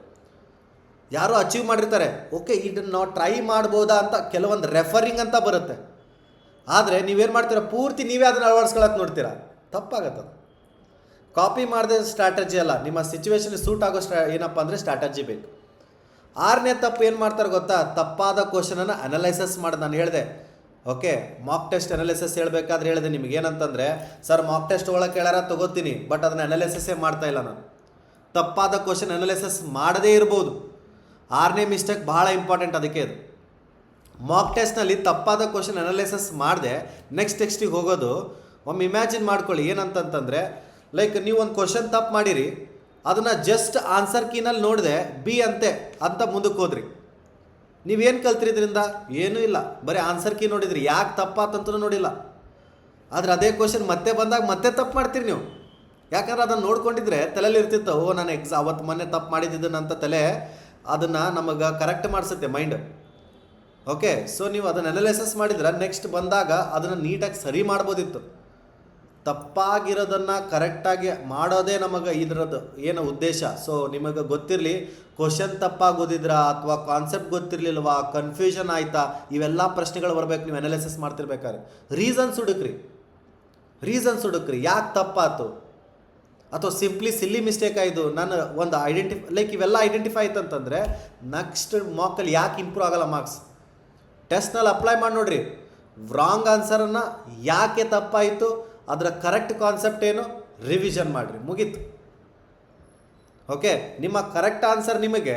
ಯಾರೋ ಅಚೀವ್ ಮಾಡಿರ್ತಾರೆ, ಓಕೆ ಇದನ್ನು ನಾವು ಟ್ರೈ ಮಾಡ್ಬೋದಾ ಅಂತ ಕೆಲವೊಂದು ರೆಫರಿಂಗ್ ಅಂತ ಬರುತ್ತೆ. ಆದರೆ ನೀವೇನು ಮಾಡ್ತೀರಾ, ಪೂರ್ತಿ ನೀವೇ ಅದನ್ನು ಅಳವಡಿಸ್ಕೊಳ್ಳೋಕೆ ನೋಡ್ತೀರಾ. ತಪ್ಪಾಗತ್ತೆ. ಕಾಪಿ ಮಾಡದೆ ಸ್ಟ್ರಾಟಜಿ ಅಲ್ಲ. ನಿಮ್ಮ ಸಿಚುವೇಶನ್ಗೆ ಸೂಟ್ ಆಗೋ ಏನಪ್ಪ ಅಂದರೆ ಸ್ಟ್ರಾಟಜಿ ಬೇಕು. 6ನೇ ತಪ್ಪು ಏನು ಮಾಡ್ತಾರೆ ಗೊತ್ತಾ? ತಪ್ಪಾದ ಕ್ವಶನನ್ನು ಅನಲೈಸಸ್ ಮಾಡೋದು. ನಾನು ಹೇಳಿದೆ ಓಕೆ, ಮಾಕ್ ಟೆಸ್ಟ್ ಅನಾಲಿಸಿಸ್ ಹೇಳಬೇಕಾದ್ರೆ ಹೇಳಿದೆ ನಿಮಗೆ. ಏನಂತಂದರೆ ಸರ್ ಮಾಕ್ ಟೆಸ್ಟ್ ಒಳಗೆ ಕೇಳಾರ ತೊಗೋತೀನಿ, ಬಟ್ ಅದನ್ನು ಅನಾಲಿಸಿಸ್ಸೇ ಮಾಡ್ತಾ ಇಲ್ಲ ನಾನು. ತಪ್ಪಾದ ಕ್ವಶನ್ ಅನಾಲಿಸಿಸ್ ಮಾಡದೇ ಇರ್ಬೋದು. 6ನೇ ಮಿಸ್ಟೇಕ್ ಭಾಳ ಇಂಪಾರ್ಟೆಂಟ್. ಅದಕ್ಕೆ ಅದು ಮಾಕ್ ಟೆಸ್ಟ್ನಲ್ಲಿ ತಪ್ಪಾದ ಕ್ವಶನ್ ಅನಾಲಿಸಿಸ್ ಮಾಡದೆ ನೆಕ್ಸ್ಟಿಗೆ ಹೋಗೋದು. ಒಮ್ಮೆ ಇಮ್ಯಾಜಿನ್ ಮಾಡ್ಕೊಳ್ಳಿ. ಏನಂತಂತಂದರೆ ಲೈಕ್ ನೀವು ಒಂದು ಕ್ವಶನ್ ತಪ್ಪು ಮಾಡಿರಿ, ಅದನ್ನು ಜಸ್ಟ್ ಆನ್ಸರ್ ಕೀನಲ್ಲಿ ನೋಡಿದೆ ಬಿ ಅಂತ ಮುಂದಕ್ಕೆ ಹೋದ್ರಿ. ನೀವೇನು ಕಲ್ತ್ರಿ ಇದರಿಂದ? ಏನೂ ಇಲ್ಲ. ಬರೀ ಆನ್ಸರ್ ಕೀ ನೋಡಿದ್ರಿ, ಯಾಕೆ ತಪ್ಪಾತಂತೂ ನೋಡಿಲ್ಲ. ಆದರೆ ಅದೇ ಕ್ವಶನ್ ಮತ್ತೆ ಬಂದಾಗ ಮತ್ತೆ ತಪ್ಪು ಮಾಡ್ತೀರಿ ನೀವು. ಯಾಕಂದ್ರೆ ಅದನ್ನು ನೋಡ್ಕೊಂಡಿದ್ರೆ ತಲೆಯಲ್ಲಿ ಇರ್ತಿತ್ತು, ಓ ನಾನು ಅವತ್ತು ಮೊನ್ನೆ ತಪ್ಪು ಮಾಡಿದ್ದನ್ನಂತ ತಲೆ ಅದನ್ನು ನಮಗೆ ಕರೆಕ್ಟ್ ಮಾಡಿಸುತ್ತೆ ಮೈಂಡ್. ಓಕೆ, ಸೊ ನೀವು ಅದನ್ನು ಅನಲೈಸಸ್ ಮಾಡಿದ್ರೆ ನೆಕ್ಸ್ಟ್ ಬಂದಾಗ ಅದನ್ನು ನೀಟಾಗಿ ಸರಿ ಮಾಡ್ಬೋದಿತ್ತು. ತಪ್ಪಾಗಿರೋದನ್ನು ಕರೆಕ್ಟಾಗಿ ಮಾಡೋದೇ ನಮಗೆ ಇದರದ್ದು ಏನು ಉದ್ದೇಶ. ಸೊ ನಿಮಗೆ ಗೊತ್ತಿರಲಿ, ಕ್ವಶನ್ ತಪ್ಪಾಗಿ ಓದಿದ್ರಾ ಅಥವಾ ಕಾನ್ಸೆಪ್ಟ್ ಗೊತ್ತಿರಲಿಲ್ವಾ, ಕನ್ಫ್ಯೂಷನ್ ಆಯಿತಾ, ಇವೆಲ್ಲ ಪ್ರಶ್ನೆಗಳು ಬರಬೇಕು ನೀವು ಅನಾಲಿಸಿಸ್ ಮಾಡ್ತಿರ್ಬೇಕಾದ್ರೆ. ರೀಸನ್ಸ್ ಹುಡುಕ್ರಿ. ಯಾಕೆ ತಪ್ಪಾಯ್ತು ಅಥವಾ ಸಿಂಪ್ಲಿ ಸಿಲ್ಲಿ ಮಿಸ್ಟೇಕ್ ಆಯಿತು, ನಾನು ಒಂದು ಲೈಕ್ ಇವೆಲ್ಲ ಐಡೆಂಟಿಫೈ ಆಯ್ತು ಅಂತಂದರೆ ನೆಕ್ಸ್ಟ್ ಮಾಕಲ್ಲಿ ಯಾಕೆ ಇಂಪ್ರೂವ್ ಆಗಲ್ಲ ಮಾರ್ಕ್ಸ್. ಟೆಸ್ಟ್ನಲ್ಲಿ ಅಪ್ಲೈ ಮಾಡಿ ನೋಡಿರಿ. ರಾಂಗ್ ಆನ್ಸರನ್ನು ಯಾಕೆ ತಪ್ಪಾಯಿತು, ಅದರ ಕರೆಕ್ಟ್ ಕಾನ್ಸೆಪ್ಟ್ ಏನು ರಿವಿಷನ್ ಮಾಡಿರಿ, ಮುಗೀತು. ಓಕೆ, ನಿಮ್ಮ ಕರೆಕ್ಟ್ ಆನ್ಸರ್ ನಿಮಗೆ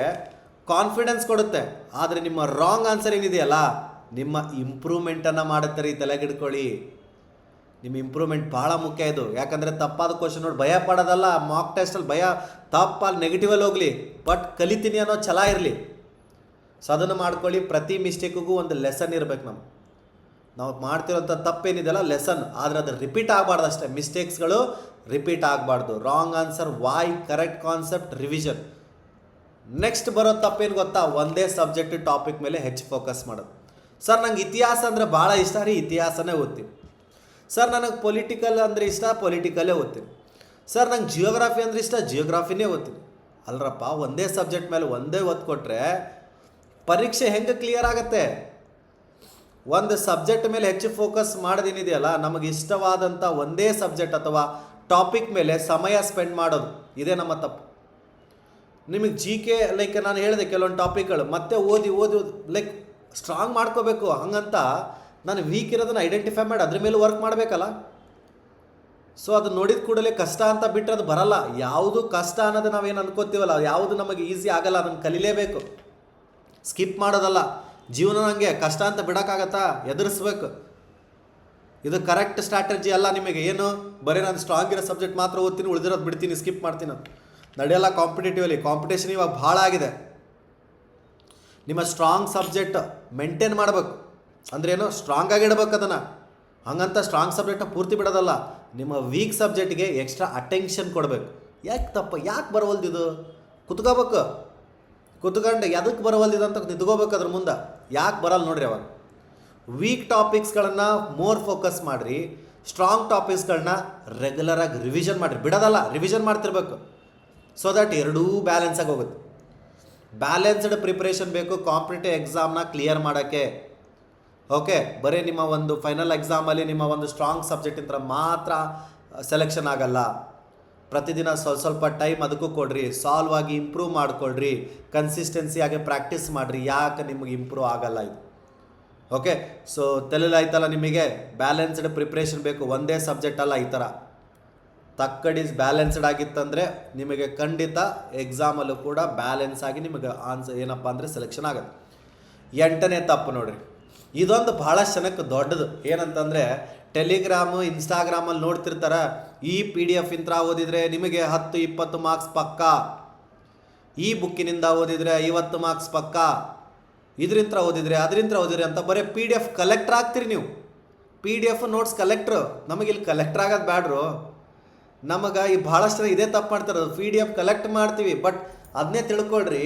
ಕಾನ್ಫಿಡೆನ್ಸ್ ಕೊಡುತ್ತೆ, ಆದರೆ ನಿಮ್ಮ ರಾಂಗ್ ಆನ್ಸರ್ ಏನಿದೆಯಲ್ಲ ನಿಮ್ಮ ಇಂಪ್ರೂವ್ಮೆಂಟನ್ನು ಮಾಡುತ್ತೆ ರೀ. ತಲೆಗಿಡ್ಕೊಳ್ಳಿ, ನಿಮ್ಮ ಇಂಪ್ರೂವ್ಮೆಂಟ್ ಭಾಳ ಮುಖ್ಯ ಇದು. ಯಾಕಂದರೆ ತಪ್ಪಾದ ಕ್ವಶನ್ ನೋಡಿ ಭಯ ಪಡೋದಲ್ಲ. ಮಾಕ್ ಟೆಸ್ಟಲ್ಲಿ ಭಯ ತಪ್ಪಲ್ಲಿ ನೆಗೆಟಿವಲ್ಲಿ ಹೋಗಲಿ, ಬಟ್ ಕಲಿತೀನಿ ಅನ್ನೋ ಛಲ ಇರಲಿ. ಸೊ ಅದನ್ನು ಮಾಡ್ಕೊಳ್ಳಿ. ಪ್ರತಿ ಮಿಸ್ಟೇಕಿಗೂ ಒಂದು ಲೆಸನ್ ಇರಬೇಕು. ನಾವು ಮಾಡ್ತಿರೋಂಥ ತಪ್ಪೇನಿದೆಯಲ್ಲ ಲೆಸನ್, ಆದರೆ ಅದು ರಿಪೀಟ್ ಆಗಬಾರ್ದು ಅಷ್ಟೇ. ಮಿಸ್ಟೇಕ್ಸ್ಗಳು ರಿಪೀಟ್ ಆಗಬಾರ್ದು. Wrong answer why, correct concept, revision. Next ಬರೋ ತಪ್ಪೇನು ಗೊತ್ತಾ, ಒಂದೇ ಸಬ್ಜೆಕ್ಟ್ ಟಾಪಿಕ್ ಮೇಲೆ ಹೆಚ್ಚು ಫೋಕಸ್ ಮಾಡೋದು. ಸರ್ ನಂಗೆ ಇತಿಹಾಸ ಅಂದರೆ ಭಾಳ ಇಷ್ಟ ರೀ, ಇತಿಹಾಸನೇ ಓದ್ತೀನಿ. ಸರ್ ನನಗೆ ಪೊಲಿಟಿಕಲ್ ಅಂದರೆ ಇಷ್ಟ, ಪೊಲಿಟಿಕಲ್ಲೇ ಓದ್ತೀನಿ. ಸರ್ ನಂಗೆ ಜಿಯೋಗ್ರಫಿ ಅಂದರೆ ಇಷ್ಟ, ಜಿಯೋಗ್ರಫಿನೇ ಓದ್ತೀನಿ. ಅಲ್ರಪ್ಪ, ಒಂದೇ ಸಬ್ಜೆಕ್ಟ್ ಮೇಲೆ ಒಂದೇ ಒತ್ತು ಕೊಟ್ಟರೆ ಪರೀಕ್ಷೆ ಹೆಂಗೆ ಕ್ಲಿಯರ್ ಆಗುತ್ತೆ? ಒಂದು ಸಬ್ಜೆಕ್ಟ್ ಮೇಲೆ ಹೆಚ್ಚು ಫೋಕಸ್ ಮಾಡೋದೇನಿದೆಯಲ್ಲ, ನಮಗೆ ಇಷ್ಟವಾದಂಥ ಒಂದೇ ಸಬ್ಜೆಕ್ಟ್ ಅಥವಾ ಟಾಪಿಕ್ ಮೇಲೆ ಸಮಯ ಸ್ಪೆಂಡ್ ಮಾಡೋದು, ಇದೇ ನಮ್ಮ ತಪ್ಪು. ನಿಮಗೆ ಜಿ ಕೆ ಲೈಕ್ ನಾನು ಹೇಳಿದೆ ಕೆಲವೊಂದು ಟಾಪಿಕ್ಗಳು ಮತ್ತೆ ಓದಿ ಲೈಕ್ ಸ್ಟ್ರಾಂಗ್ ಮಾಡ್ಕೋಬೇಕು. ಹಂಗಂತ ನಾನು ವೀಕ್ ಇರೋದನ್ನು ಐಡೆಂಟಿಫೈ ಮಾಡಿ ಅದ್ರ ಮೇಲೆ ವರ್ಕ್ ಮಾಡಬೇಕಲ್ಲ. ಸೊ ಅದು ನೋಡಿದ ಕೂಡಲೇ ಕಷ್ಟ ಅಂತ ಬಿಟ್ಟರೆ ಅದು ಬರಲ್ಲ. ಯಾವುದು ಕಷ್ಟ ಅನ್ನೋದು ನಾವೇನು ಅನ್ಕೋತೀವಲ್ಲ, ಯಾವುದು ನಮಗೆ ಈಸಿ ಆಗಲ್ಲ, ಅದನ್ನು ಕಲಿಲೇಬೇಕು. ಸ್ಕಿಪ್ ಮಾಡೋದಲ್ಲ. ಜೀವನ ನನಗೆ ಕಷ್ಟ ಅಂತ ಬಿಡೋಕ್ಕಾಗತ್ತಾ? ಎದುರಿಸ್ಬೇಕು. ಇದು ಕರೆಕ್ಟ್ ಸ್ಟ್ರಾಟಜಿ ಅಲ್ಲ. ನಿಮಗೆ ಏನು ಬರೀ ನಾನು ಸ್ಟ್ರಾಂಗ್ ಇರೋ ಸಬ್ಜೆಕ್ಟ್ ಮಾತ್ರ ಓದ್ತೀನಿ, ಉಳಿದಿರೋದು ಬಿಡ್ತೀನಿ, ಸ್ಕಿಪ್ ಮಾಡ್ತೀನಿ ಅಂತ ನಡೆಯಲ್ಲ. ಕಾಂಪಿಟೇಟಿವಲ್ಲಿ ಕಾಂಪಿಟೇಷನ್ ಇವಾಗ ಭಾಳ ಆಗಿದೆ. ನಿಮ್ಮ ಸ್ಟ್ರಾಂಗ್ ಸಬ್ಜೆಕ್ಟ್ ಮೇಂಟೈನ್ ಮಾಡಬೇಕು. ಅಂದ್ರೆ ಏನು, ಸ್ಟ್ರಾಂಗ್ ಆಗಿ ಇಡಬೇಕು ಅದನ್ನು. ಹಂಗಂತ ಸ್ಟ್ರಾಂಗ್ ಸಬ್ಜೆಕ್ಟ್ನ ಪೂರ್ತಿ ಬಿಡೋದಲ್ಲ. ನಿಮ್ಮ ವೀಕ್ ಸಬ್ಜೆಕ್ಟ್ಗೆ ಎಕ್ಸ್ಟ್ರಾ ಅಟೆನ್ಷನ್ ಕೊಡಬೇಕು. ಯಾಕೆ ಬರವಲ್ದಿದು ಕುತ್ಕೋಬೇಕು. ಕುತ್ಕೊಂಡು ಎದಕ್ಕೆ ಬರವಲ್ದಿದೆ ಅಂತ ನಿಂತ್ಕೋಬೇಕು ಅದ್ರ ಮುಂದೆ. ಯಾಕೆ ಬರಲ್ಲ ನೋಡ್ರಿ ಅವಾಗ. ವೀಕ್ ಟಾಪಿಕ್ಸ್ಗಳನ್ನು ಮೋರ್ ಫೋಕಸ್ ಮಾಡಿರಿ. ಸ್ಟ್ರಾಂಗ್ ಟಾಪಿಕ್ಸ್ಗಳನ್ನ ರೆಗ್ಯುಲರಾಗಿ ರಿವಿಷನ್ ಮಾಡಿರಿ. ಬಿಡೋದಲ್ಲ, ರಿವಿಷನ್ ಮಾಡ್ತಿರ್ಬೇಕು. ಸೊ ದಟ್ ಎರಡೂ ಬ್ಯಾಲೆನ್ಸ್ ಆಗಿ ಹೋಗುತ್ತೆ. ಬ್ಯಾಲೆನ್ಸ್ಡ್ ಪ್ರಿಪ್ರೇಷನ್ ಬೇಕು ಕಾಂಪಿಟೇಟಿವ್ ಎಕ್ಸಾಮ್ನ ಕ್ಲಿಯರ್ ಮಾಡೋಕ್ಕೆ. ಓಕೆ, ಬರೀ ನಿಮ್ಮ ಒಂದು ಫೈನಲ್ ಎಕ್ಸಾಮಲ್ಲಿ ನಿಮ್ಮ ಒಂದು ಸ್ಟ್ರಾಂಗ್ ಸಬ್ಜೆಕ್ಟಿಂದ ಮಾತ್ರ ಸೆಲೆಕ್ಷನ್ ಆಗಲ್ಲ. ಪ್ರತಿದಿನ ಸ್ವಲ್ಪ ಟೈಮ್ ಅದಕ್ಕೂ ಕೊಡ್ರಿ. ಸಾಲ್ವ್ ಆಗಿ ಇಂಪ್ರೂವ್ ಮಾಡಿಕೊಡ್ರಿ. ಕನ್ಸಿಸ್ಟೆನ್ಸಿಯಾಗಿ ಪ್ರಾಕ್ಟೀಸ್ ಮಾಡಿರಿ. ಯಾಕೆ ನಿಮಗೆ ಇಂಪ್ರೂವ್ ಆಗಲ್ಲ ಇದು? ಓಕೆ, ಸೊ ಆಯ್ತಲ್ಲ, ನಿಮಗೆ ಬ್ಯಾಲೆನ್ಸ್ಡ್ ಪ್ರಿಪ್ರೇಷನ್ ಬೇಕು. ಒಂದೇ ಸಬ್ಜೆಕ್ಟ್ ಅಲ್ಲ. ಈ ಥರ ತಕ್ಕಡಿಸ್ ಬ್ಯಾಲೆನ್ಸ್ಡ್ ಆಗಿತ್ತಂದರೆ ನಿಮಗೆ ಖಂಡಿತ ಎಕ್ಸಾಮಲ್ಲೂ ಕೂಡ ಬ್ಯಾಲೆನ್ಸ್ ಆಗಿ ನಿಮಗೆ ಆನ್ಸರ್ ಏನಪ್ಪ ಅಂದರೆ ಸೆಲೆಕ್ಷನ್ ಆಗುತ್ತೆ. 8ನೇ ತಪ್ಪು ನೋಡಿರಿ, ಇದೊಂದು ಭಾಳಷ್ಟು ಜನಕ್ಕೆ ದೊಡ್ಡದು. ಏನಂತಂದರೆ ಟೆಲಿಗ್ರಾಮು ಇನ್ಸ್ಟಾಗ್ರಾಮಲ್ಲಿ ನೋಡ್ತಿರ್ತಾರೆ, ಈ PDF ಇಂತ್ರ ಓದಿದರೆ ನಿಮಗೆ 10-20 ಮಾರ್ಕ್ಸ್ ಪಕ್ಕ, ಈ ಬುಕ್ಕಿನಿಂದ ಓದಿದರೆ 50 ಮಾರ್ಕ್ಸ್ ಪಕ್ಕ, ಇದರಿಂದ ಓದಿದರೆ ಅದರಿಂದ ಓದಿದ್ರೆ ಅಂತ ಬರೀ PDF ಕಲೆಕ್ಟ್ರ್ ಆಗ್ತೀರಿ ನೀವು. PDF notes collector. ನಮಗಿಲ್ಲಿ ಕಲೆಕ್ಟ್ರ್ ಆಗೋದು ಬ್ಯಾಡ್ರು. ನಮಗೆ ಈ ಭಾಳಷ್ಟು ಜನ ಇದೇ ತಪ್ಪು ಮಾಡ್ತಾರೆ. PDF ಕಲೆಕ್ಟ್ ಮಾಡ್ತೀವಿ, ಬಟ್ ಅದನ್ನೇ ತಿಳ್ಕೊಳ್ರಿ.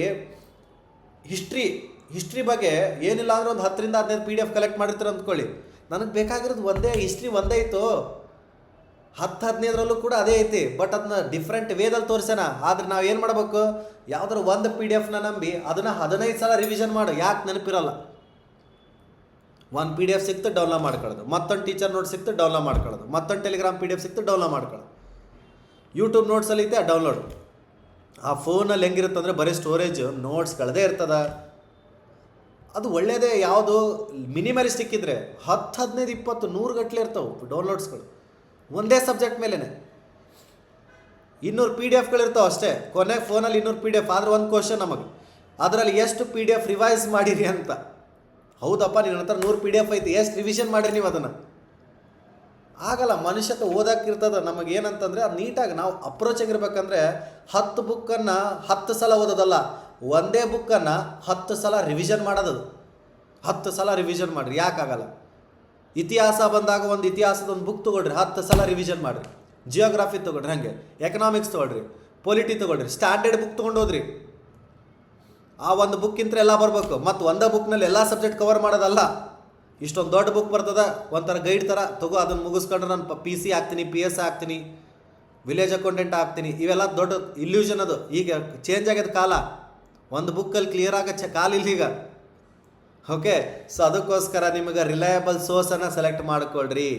ಹಿಸ್ಟ್ರಿ ಬಗ್ಗೆ ಏನಿಲ್ಲ ಅಂದ್ರೆ ಒಂದು 10-15 PDF ಕಲೆಕ್ಟ್ ಮಾಡಿರ್ತಾರೆ ಅಂದ್ಕೊಳ್ಳಿ. ನನಗೆ ಬೇಕಾಗಿರೋದು ಹಿಸ್ಟ್ರಿ ಒಂದೇ ಇತ್ತು. 10-15ರಲ್ಲೂ ಕೂಡ ಅದೇ ಐತಿ, ಬಟ್ ಅದನ್ನ ಡಿಫ್ರೆಂಟ್ ವೇದಲ್ಲಿ ತೋರಿಸೋಣ. ಆದರೆ ನಾವು ಏನು ಮಾಡಬೇಕು, ಯಾವುದಾದ್ರು ಒಂದು PDFನ ನಂಬಿ ಅದನ್ನು 15 ಸಲ ರಿವಿಷನ್ ಮಾಡು. ಯಾಕೆ ನೆನಪಿರಲ್ಲ? ಒಂದು PDF ಸಿಕ್ತು ಡೌನ್ಲೋಡ್ ಮಾಡ್ಕೊಳ್ಳೋದು, ಮತ್ತೊಂದು ಟೀಚರ್ ನೋಟ್ಸ್ ಸಿಕ್ತು ಡೌನ್ಲೋಡ್ ಮಾಡ್ಕೊಳ್ಳೋದು, ಮತ್ತೊಂದು ಟೆಲಿಗ್ರಾಮ್ PDF ಸಿಕ್ತು ಡೌನ್ಲೋಡ್ ಮಾಡ್ಕೊಳ್ಳೋದು, ಯೂಟ್ಯೂಬ್ ನೋಟ್ಸಲ್ಲಿ ಐತೆ ಡೌನ್ಲೋಡ್. ಆ ಫೋನಲ್ಲಿ ಹೆಂಗಿರುತ್ತೆ ಅಂದರೆ ಬರೀ ಸ್ಟೋರೇಜ್ ನೋಟ್ಸ್ಗಳದೇ ಇರ್ತದೆ. ಅದು ಒಳ್ಳೆಯದೇ. ಯಾವುದು ಮಿನಿಮಲಿಸ್ಟಿಕ್ ಇದ್ದರೆ 10-15-20-100 ಗಟ್ಟಲೆ ಇರ್ತವೆ ಡೌನ್ಲೋಡ್ಸ್ಗಳು ಒಂದೇ ಸಬ್ಜೆಕ್ಟ್ ಮೇಲೇ. 200 PDFಗಳಿರ್ತಾವೆ ಅಷ್ಟೇ. ಕೊನೆಗೆ ಫೋನಲ್ಲಿ 200 PDF ಆದರೆ ಒಂದು ಕ್ವಶನ್ ನಮಗೆ, ಅದರಲ್ಲಿ ಎಷ್ಟು PDF ರಿವೈಸ್ ಮಾಡಿರಿ ಅಂತ. ಹೌದಪ್ಪ, ನಿನ್ನ ಹತ್ರ 100 PDF ಐತಿ, ಎಷ್ಟು ರಿವಿಷನ್ ಮಾಡಿರಿ ನೀವು ಅದನ್ನು? ಆಗಲ್ಲ. ಮನುಷ್ಯತ್ವ ಓದೋಕ್ಕಿರ್ತದೆ. ನಮಗೇನಂತಂದರೆ ಅದು ನೀಟಾಗಿ ನಾವು ಅಪ್ರೋಚ್ ಆಗಿರ್ಬೇಕಂದ್ರೆ 10 ಬುಕ್ಕನ್ನು 10 ಸಲ ಓದೋದಲ್ಲ, ಒಂದೇ ಬುಕ್ಕನ್ನು 10 ಸಲ ರಿವಿಷನ್ ಮಾಡೋದು. 10 ಸಲ ರಿವಿಷನ್ ಮಾಡಿರಿ. ಯಾಕಾಗಲ್ಲ? ಇತಿಹಾಸ ಬಂದಾಗ ಒಂದು ಇತಿಹಾಸದ ಒಂದು ಬುಕ್ ತೊಗೊಳ್ರಿ, 10 ಸಲ ರಿವಿಷನ್ ಮಾಡಿರಿ. ಜಿಯೋಗ್ರಫಿ ತೊಗೊಳ್ರಿ, ಹಾಗೆ ಎಕನಾಮಿಕ್ಸ್ ತೊಗೊಳ್ರಿ, ಪೊಲಿಟಿ ತೊಗೊಳ್ರಿ, ಸ್ಟ್ಯಾಂಡರ್ಡ್ ಬುಕ್ ತೊಗೊಂಡು ಹೋದ್ರಿ. ಆ ಒಂದು ಬುಕ್ಕಿಂತ ಎಲ್ಲ ಬರಬೇಕು. ಮತ್ತು ಒಂದೇ ಬುಕ್ನಲ್ಲಿ ಎಲ್ಲ ಸಬ್ಜೆಕ್ಟ್ ಕವರ್ ಮಾಡೋದಲ್ಲ. ಇಷ್ಟೊಂದು ದೊಡ್ಡ ಬುಕ್ ಬರ್ತದೆ, ಒಂಥರ ಗೈಡ್ ಥರ ತಗೋ, ಅದನ್ನು ಮುಗಿಸ್ಕೊಂಡ್ರೆ ನಾನು PC ಆಗ್ತೀನಿ, PS ಆಗ್ತೀನಿ, ವಿಲೇಜ್ ಅಕೌಂಟೆಂಟ್ ಆಗ್ತೀನಿ. ಇವೆಲ್ಲ ದೊಡ್ಡ ಇಲ್ಯೂಷನ್. ಅದು ಈಗ ಚೇಂಜ್ ಆಗ್ಯದ ಕಾಲ. ಒಂದು ಬುಕ್ಕಲ್ಲಿ ಕ್ಲಿಯರ್ ಆಗೋ ಕಾಲ ಇಲ್ಲ ಈಗ. ಓಕೆ, ಸೊ ಅದಕ್ಕೋಸ್ಕರ ನಿಮಗೆ ರಿಲಯಬಲ್ ಸೋರ್ಸನ್ನು ಸೆಲೆಕ್ಟ್ ಮಾಡಿಕೊಳ್ರಿ.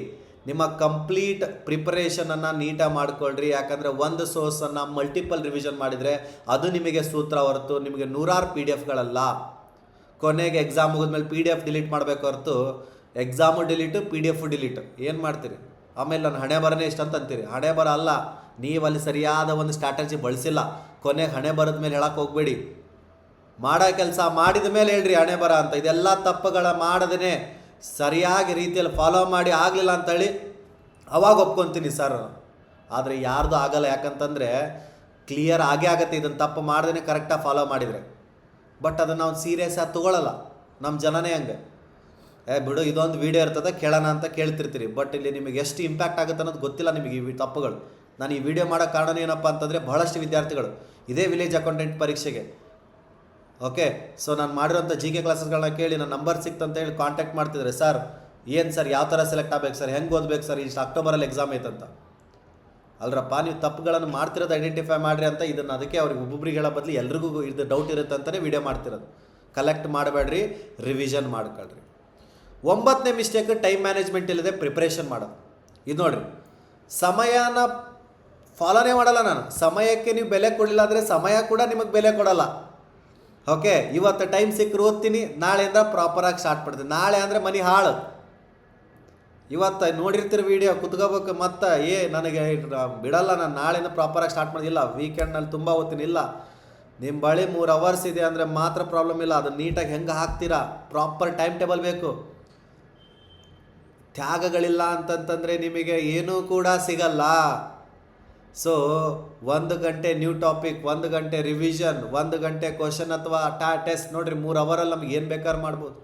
ನಿಮ್ಮ ಕಂಪ್ಲೀಟ್ ಪ್ರಿಪರೇಷನನ್ನು ನೀಟಾಗಿ ಮಾಡಿಕೊಳ್ರಿ. ಯಾಕಂದರೆ ಒಂದು ಸೋರ್ಸನ್ನು ಮಲ್ಟಿಪಲ್ ರಿವಿಷನ್ ಮಾಡಿದರೆ ಅದು ನಿಮಗೆ ಸೂತ್ರ ಹೊರತು ನಿಮಗೆ 100 PDFಗಳಲ್ಲ. ಕೊನೆಗೆ ಎಕ್ಸಾಮ್ ಮುಗಿದ್ಮೇಲೆ PDF ಡಿಲೀಟ್ ಮಾಡಬೇಕು ಹೊರತು ಎಕ್ಸಾಮು ಡಿಲೀಟು PDF ಡಿಲೀಟು ಏನು ಮಾಡ್ತೀರಿ? ಆಮೇಲೆ ನಾನು ಹಣೆ ಬರನೇ ಇಷ್ಟ ಅಂತ ಅಂತೀರಿ. ಹಣೆ ಬರ ಅಲ್ಲ, ನೀವು ಅಲ್ಲಿ ಸರಿಯಾದ ಒಂದು ಸ್ಟ್ರಾಟಜಿ ಬಳಸಿಲ್ಲ. ಕೊನೆಗೆ ಹಣೆ ಬರದ ಮೇಲೆ ಹೇಳಕ್ಕೆ ಹೋಗಬೇಡಿ. ಮಾಡೋ ಕೆಲಸ ಮಾಡಿದ ಮೇಲೆ ಹೇಳ್ರಿ ಹಣೆ ಬರ ಅಂತ. ಇದೆಲ್ಲ ತಪ್ಪುಗಳ ಮಾಡದೇ ಸರಿಯಾಗಿ ರೀತಿಯಲ್ಲಿ ಫಾಲೋ ಮಾಡಿ ಆಗಲಿಲ್ಲ ಅಂತೇಳಿ ಅವಾಗ ಒಪ್ಕೊತೀನಿ ಸರ್. ಆದರೆ ಯಾರ್ದು ಆಗಲ್ಲ, ಯಾಕಂತಂದರೆ ಕ್ಲಿಯರ್ ಆಗೇ ಆಗುತ್ತೆ ಇದನ್ನು ತಪ್ಪು ಮಾಡ್ದೇ ಕರೆಕ್ಟಾಗಿ ಫಾಲೋ ಮಾಡಿದರೆ. ಬಟ್ ಅದನ್ನು ನಾವು ಸೀರಿಯಸ್ ಆಗಿ ತೊಗೊಳ್ಳಲ್ಲ, ನಮ್ಮ ಜನನೇ ಹಂಗೆ. ಬಿಡು ಇದೊಂದು ವೀಡಿಯೋ ಇರ್ತದೆ ಕೇಳೋಣ ಅಂತ ಕೇಳ್ತಿರ್ತೀರಿ. ಬಟ್ ಇಲ್ಲಿ ನಿಮಗೆ ಎಷ್ಟು ಇಂಪ್ಯಾಕ್ಟ್ ಆಗುತ್ತೆ ಅನ್ನೋದು ಗೊತ್ತಿಲ್ಲ ನಿಮಗೆ ಈ ತಪ್ಪುಗಳು. ನಾನು ಈ ವಿಡಿಯೋ ಮಾಡೋ ಕಾರಣ ಏನಪ್ಪ ಅಂತಂದರೆ ಬಹಳಷ್ಟು ವಿದ್ಯಾರ್ಥಿಗಳು ಇದೇ ವಿಲೇಜ್ ಅಕೌಂಟೆಂಟ್ ಪರೀಕ್ಷೆಗೆ ಓಕೆ ಸೊ ನಾನು ಮಾಡಿರೋಂಥ GK ಕ್ಲಾಸಸ್ಗಳನ್ನ ಕೇಳಿ ನನ್ನ ನಂಬರ್ ಸಿಕ್ತಂತ ಹೇಳಿ ಕಾಂಟ್ಯಾಕ್ಟ್ ಮಾಡ್ತಿದ್ದಾರೆ. ಸರ್ ಏನು ಸರ್ ಯಾವ ಥರ ಸೆಲೆಕ್ಟ್ ಆಗಬೇಕು ಸರ್, ಹೆಂಗೆ ಓದಬೇಕು ಸರ್, ಇಷ್ಟು ಅಕ್ಟೋಬರಲ್ಲಿ ಎಕ್ಸಾಮ್ ಐತಂತ. ಅಲ್ರಪ್ಪ, ನೀವು ತಪ್ಪುಗಳನ್ನು ಮಾಡ್ತಿರೋದು ಐಡೆಂಟಿಫೈ ಮಾಡಿರಿ ಅಂತ. ಇದನ್ನು ಅದಕ್ಕೆ ಅವ್ರಿಗೆ ಒಬ್ಬೊಬ್ರಿಗೆ ಹೇಳೋ ಬದಲು ಎಲ್ರಿಗೂ ಇದು ಡೌಟ್ ಇರುತ್ತೆ ಅಂತಲೇ ವಿಡಿಯೋ ಮಾಡ್ತಿರೋದು. ಕಲೆಕ್ಟ್ ಮಾಡಬೇಡ್ರಿ, ರಿವಿಷನ್ ಮಾಡ್ಕೊಳ್ರಿ. 9ನೇ ಮಿಸ್ಟೇಕ್ ಟೈಮ್ ಮ್ಯಾನೇಜ್ಮೆಂಟ್ ಇಲ್ಲದೆ ಪ್ರಿಪ್ರೇಷನ್ ಮಾಡೋದು. ಇದು ನೋಡಿರಿ, ಸಮಯನ ಫಾಲೋನೇ ಮಾಡಲ್ಲ ನಾನು. ಸಮಯಕ್ಕೆ ನೀವು ಬೆಲೆ ಕೊಡಲಿಲ್ಲ ಅಂದರೆ ಸಮಯ ಕೂಡ ನಿಮಗೆ ಬೆಲೆ ಕೊಡಲ್ಲ. ಓಕೆ, ಇವತ್ತು ಟೈಮ್ ಸಿಕ್ಕರು ಓದ್ತೀನಿ, ನಾಳೆಯಿಂದ ಪ್ರಾಪರಾಗಿ ಸ್ಟಾರ್ಟ್ ಮಾಡ್ತೀನಿ. ನಾಳೆ ಅಂದರೆ ಮನೆ ಹಾಳು. ಇವತ್ತು ನೋಡಿರ್ತೀರಿ ವೀಡಿಯೋ ಕುತ್ಕೋಬೇಕು, ಮತ್ತು ನನಗೆ ಬಿಡಲ್ಲ, ನಾನು ನಾಳೆಯಿಂದ ಪ್ರಾಪರಾಗಿ ಸ್ಟಾರ್ಟ್ ಮಾಡೋದಿಲ್ಲ, ವೀಕೆಂಡ್ನಲ್ಲಿ ತುಂಬ ಓದ್ತೀನಿ. ಇಲ್ಲ, ನಿಮ್ಮ ಬಳಿ 3 ಅವರ್ಸ್ ಇದೆ ಅಂದರೆ ಮಾತ್ರ ಪ್ರಾಬ್ಲಮ್ ಇಲ್ಲ. ಅದು ನೀಟಾಗಿ ಹೆಂಗೆ ಹಾಕ್ತೀರಾ, ಪ್ರಾಪರ್ ಟೈಮ್ ಟೇಬಲ್ ಬೇಕು. ತ್ಯಾಗಗಳಿಲ್ಲ ಅಂತಂತಂದರೆ ನಿಮಗೆ ಏನೂ ಕೂಡ ಸಿಗಲ್ಲ. ಸೊ 1 ಗಂಟೆ ನ್ಯೂ ಟಾಪಿಕ್, 1 ಗಂಟೆ ರಿವಿಷನ್, 1 ಗಂಟೆ ಕ್ವಶನ್ ಅಥವಾ ಟೆಸ್ಟ್. ನೋಡಿರಿ 3 ಅವರಲ್ಲಿ ನಮ್ಗೆ ಏನು ಬೇಕಾದ್ರೂ ಮಾಡ್ಬೋದು.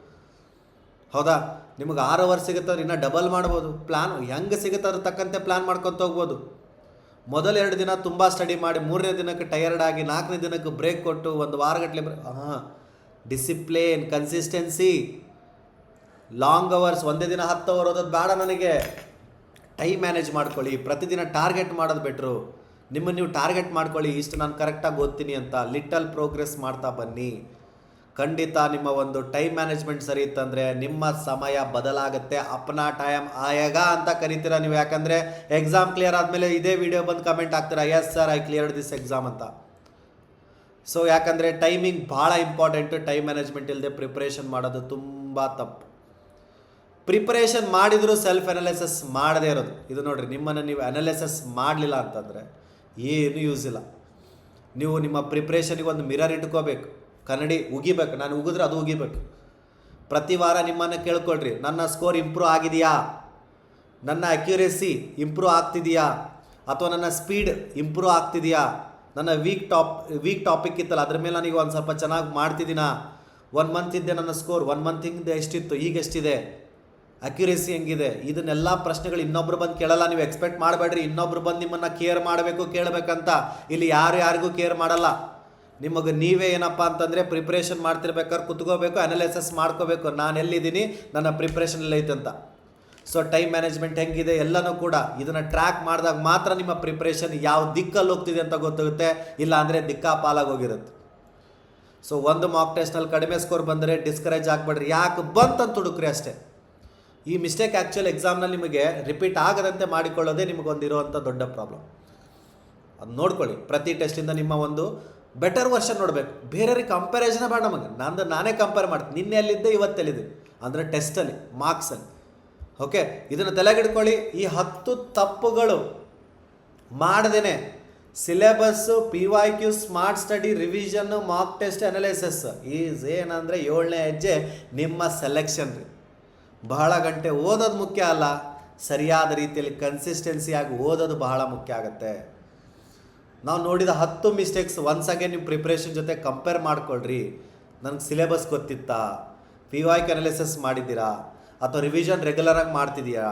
ಹೌದಾ, ನಿಮಗೆ 6 ಅವರ್ ಸಿಗುತ್ತವ್ರು ಇನ್ನೂ ಡಬಲ್ ಮಾಡ್ಬೋದು. ಪ್ಲ್ಯಾನ್ ಹೆಂಗೆ ಸಿಗುತ್ತೆ ಅದ್ರ ತಕ್ಕಂತೆ ಪ್ಲ್ಯಾನ್ ಮಾಡ್ಕೊತ ಹೋಗ್ಬೋದು. ಮೊದಲ 2 ದಿನ ತುಂಬ ಸ್ಟಡಿ ಮಾಡಿ 3ನೇ ದಿನಕ್ಕೆ ಟಯರ್ಡ್ ಆಗಿ 4ನೇ ದಿನಕ್ಕೆ ಬ್ರೇಕ್ ಕೊಟ್ಟು 1 ವಾರಗಟ್ಟಲೆ ಡಿಸಿಪ್ಲಿನ್, ಕನ್ಸಿಸ್ಟೆನ್ಸಿ. ಲಾಂಗ್ ಅವರ್ಸ್, ಒಂದೇ ದಿನ 10 ಅವರ್ ಓದೋದು ಬೇಡ ನನಗೆ. ಟೈಮ್ ಮ್ಯಾನೇಜ್ ಮಾಡ್ಕೊಳ್ಳಿ. ಪ್ರತಿದಿನ ಟಾರ್ಗೆಟ್ ಮಾಡೋದು ಬೆಟ್ರು. ನಿಮ್ಮನ್ನು ನೀವು ಟಾರ್ಗೆಟ್ ಮಾಡ್ಕೊಳ್ಳಿ, ಇಷ್ಟು ನಾನು ಕರೆಕ್ಟಾಗಿ ಓದ್ತೀನಿ ಅಂತ. ಲಿಟಲ್ ಪ್ರೋಗ್ರೆಸ್ ಮಾಡ್ತಾ ಬನ್ನಿ. ಖಂಡಿತ ನಿಮ್ಮ ಒಂದು ಟೈಮ್ ಮ್ಯಾನೇಜ್ಮೆಂಟ್ ಸರಿ ಇತ್ತಂದರೆ ನಿಮ್ಮ ಸಮಯ ಬದಲಾಗುತ್ತೆ. ಅಪ್ನಾ ಟೈಮ್ ಆಯಗ ಅಂತ ಕರಿತೀರ ನೀವು. ಯಾಕಂದರೆ ಎಕ್ಸಾಮ್ ಕ್ಲಿಯರ್ ಆದಮೇಲೆ ಇದೇ ವಿಡಿಯೋ ಬಂದು ಕಮೆಂಟ್ ಆಗ್ತೀರಾ, yes sir I cleared this exam ಅಂತ. ಸೊ ಯಾಕಂದರೆ ಟೈಮಿಂಗ್ ಭಾಳ ಇಂಪಾರ್ಟೆಂಟು. ಟೈಮ್ ಮ್ಯಾನೇಜ್ಮೆಂಟ್ ಇಲ್ಲದೆ ಪ್ರಿಪ್ರೇಷನ್ ಮಾಡೋದು ತುಂಬ ತಪ್ಪು. ಪ್ರಿಪ್ರೇಷನ್ ಮಾಡಿದರೂ ಸೆಲ್ಫ್ ಅನಾಲಿಸಿಸ್ ಮಾಡದೇ ಇರೋದು. ಇದು ನೋಡಿರಿ, ನಿಮ್ಮನ್ನು ನೀವು ಅನಾಲಿಸಿಸ್ ಮಾಡಲಿಲ್ಲ ಅಂತಂದರೆ ಏನೂ ಯೂಸ್ ಇಲ್ಲ. ನೀವು ನಿಮ್ಮ ಪ್ರಿಪ್ರೇಷನಿಗೆ ಒಂದು ಮಿರರ್ ಇಟ್ಕೋಬೇಕು, ಕನ್ನಡಿ ಉಗಿಬೇಕು. ನಾನು ಉಗಿದ್ರೆ ಅದು ಉಗಿಬೇಕು. ಪ್ರತಿ ವಾರ ನಿಮ್ಮನ್ನು ಕೇಳ್ಕೊಳ್ರಿ, ನನ್ನ ಸ್ಕೋರ್ ಇಂಪ್ರೂವ್ ಆಗಿದೆಯಾ, ನನ್ನ ಅಕ್ಯುರೇಸಿ ಇಂಪ್ರೂವ್ ಆಗ್ತಿದೆಯಾ, ಅಥವಾ ನನ್ನ ಸ್ಪೀಡ್ ಇಂಪ್ರೂವ್ ಆಗ್ತಿದೆಯಾ, ನನ್ನ ವೀಕ್ ಟಾಪಿಕ್ ಇತ್ತಲ್ಲ ಅದ್ರ ಮೇಲೆ ನನಗೆ ಒಂದು ಸ್ವಲ್ಪ ಚೆನ್ನಾಗಿ ಮಾಡ್ತಿದ್ದೀನಾ. 1 ಮಂತ್ ಇದ್ದೆ ನನ್ನ ಸ್ಕೋರ್, 1 ಮಂತಿಂದ ಎಷ್ಟಿತ್ತು, ಈಗ ಎಷ್ಟಿದೆ, ಅಕ್ಯುರೇಸಿ ಹೆಂಗಿದೆ. ಇದನ್ನೆಲ್ಲ ಪ್ರಶ್ನೆಗಳು ಇನ್ನೊಬ್ರು ಬಂದು ಕೇಳಲ್ಲ. ನೀವು ಎಕ್ಸ್ಪೆಕ್ಟ್ ಮಾಡಬೇಡ್ರಿ ಇನ್ನೊಬ್ರು ಬಂದು ನಿಮ್ಮನ್ನು ಕೇರ್ ಮಾಡಬೇಕು ಕೇಳಬೇಕಂತ. ಇಲ್ಲಿ ಯಾರಿಗೂ ಕೇರ್ ಮಾಡಲ್ಲ. ನಿಮಗೆ ನೀವೇ ಏನಪ್ಪ ಅಂತಂದರೆ ಪ್ರಿಪ್ರೇಷನ್ ಮಾಡ್ತಿರ್ಬೇಕಾದ್ರೆ ಕುತ್ಕೋಬೇಕು, ಅನಾಲಿಸಿಸ್ ಮಾಡ್ಕೋಬೇಕು, ನಾನು ಎಲ್ಲಿದ್ದೀನಿ, ನನ್ನ ಪ್ರಿಪ್ರೇಷನ್ ಎಲ್ಲ ಐತೆ ಅಂತ. ಸೊ ಟೈಮ್ ಮ್ಯಾನೇಜ್ಮೆಂಟ್ ಹೆಂಗಿದೆ ಎಲ್ಲನೂ ಕೂಡ ಇದನ್ನು ಟ್ರ್ಯಾಕ್ ಮಾಡಿದಾಗ ಮಾತ್ರ ನಿಮ್ಮ ಪ್ರಿಪ್ರೇಷನ್ ಯಾವ ದಿಕ್ಕಲ್ಲಿ ಹೋಗ್ತಿದೆ ಅಂತ ಗೊತ್ತಾಗುತ್ತೆ. ಇಲ್ಲ ಅಂದರೆ ದಿಕ್ಕಾಪಾಲಾಗಿ ಹೋಗಿರುತ್ತೆ. ಸೊ ಒಂದು ಮಾಕ್ ಟೆಸ್ಟ್ನಲ್ಲಿ ಕಡಿಮೆ ಸ್ಕೋರ್ ಬಂದರೆ ಡಿಸ್ಕರೇಜ್ ಆಗಬೇಡ್ರಿ. ಯಾಕೆ ಬಂತಂತ ಹುಡುಕ್ರಿ ಅಷ್ಟೇ. ಈ ಮಿಸ್ಟೇಕ್ ಆ್ಯಕ್ಚುಲ್ ಎಕ್ಸಾಮ್ನಲ್ಲಿ ನಿಮಗೆ ರಿಪೀಟ್ ಆಗದಂತೆ ಮಾಡಿಕೊಳ್ಳೋದೇ ನಿಮಗೊಂದಿರುವಂಥ ದೊಡ್ಡ ಪ್ರಾಬ್ಲಮ್. ಅದು ನೋಡ್ಕೊಳ್ಳಿ. ಪ್ರತಿ ಟೆಸ್ಟಿಂದ ನಿಮ್ಮ ಒಂದು ಬೆಟರ್ ವರ್ಷನ್ ನೋಡಬೇಕು. ಬೇರೆಯವ್ರಿಗೆ ಕಂಪ್ಯಾರಿಸನ್ ಬೇಡ ನಮಗೆ. ನಾನೇ ಕಂಪೇರ್ ಮಾಡ್ತೀನಿ, ನಿನ್ನೆ ಎಲ್ಲಿದ್ದೆ ಇವತ್ತೆಲ್ಲಿದೆ ಅಂದರೆ ಟೆಸ್ಟಲ್ಲಿ, ಮಾರ್ಕ್ಸಲ್ಲಿ. ಓಕೆ, ಇದನ್ನು ತಲೆಗಿಡ್ಕೊಳ್ಳಿ. ಈ 10 ತಪ್ಪುಗಳು ಮಾಡದೇನೆ syllabus, PYQ, smart study, revision, mock test, analysis is ಏನಂದರೆ 7ನೇ ಹೆಜ್ಜೆ ನಿಮ್ಮ ಸೆಲೆಕ್ಷನ್ ರೀ. ಬಹಳ ಗಂಟೆ ಓದೋದು ಮುಖ್ಯ ಅಲ್ಲ, ಸರಿಯಾದ ರೀತಿಯಲ್ಲಿ ಕನ್ಸಿಸ್ಟೆನ್ಸಿಯಾಗಿ ಓದೋದು ಬಹಳ ಮುಖ್ಯ ಆಗುತ್ತೆ. ನಾವು ನೋಡಿದ 10 ಮಿಸ್ಟೇಕ್ಸ್ ಒನ್ಸ್ ಅಗೇನ್ ನೀವು ಪ್ರಿಪ್ರೇಷನ್ ಜೊತೆ ಕಂಪೇರ್ ಮಾಡ್ಕೊಳ್ರಿ. ನನಗೆ ಸಿಲೆಬಸ್ ಗೊತ್ತಿತ್ತಾ, PYQ ಅನಾಲಿಸಿಸ್ ಮಾಡಿದ್ದೀರಾ, ಅಥವಾ ರಿವಿಷನ್ ರೆಗ್ಯುಲರಾಗಿ ಮಾಡ್ತಿದ್ದೀರಾ,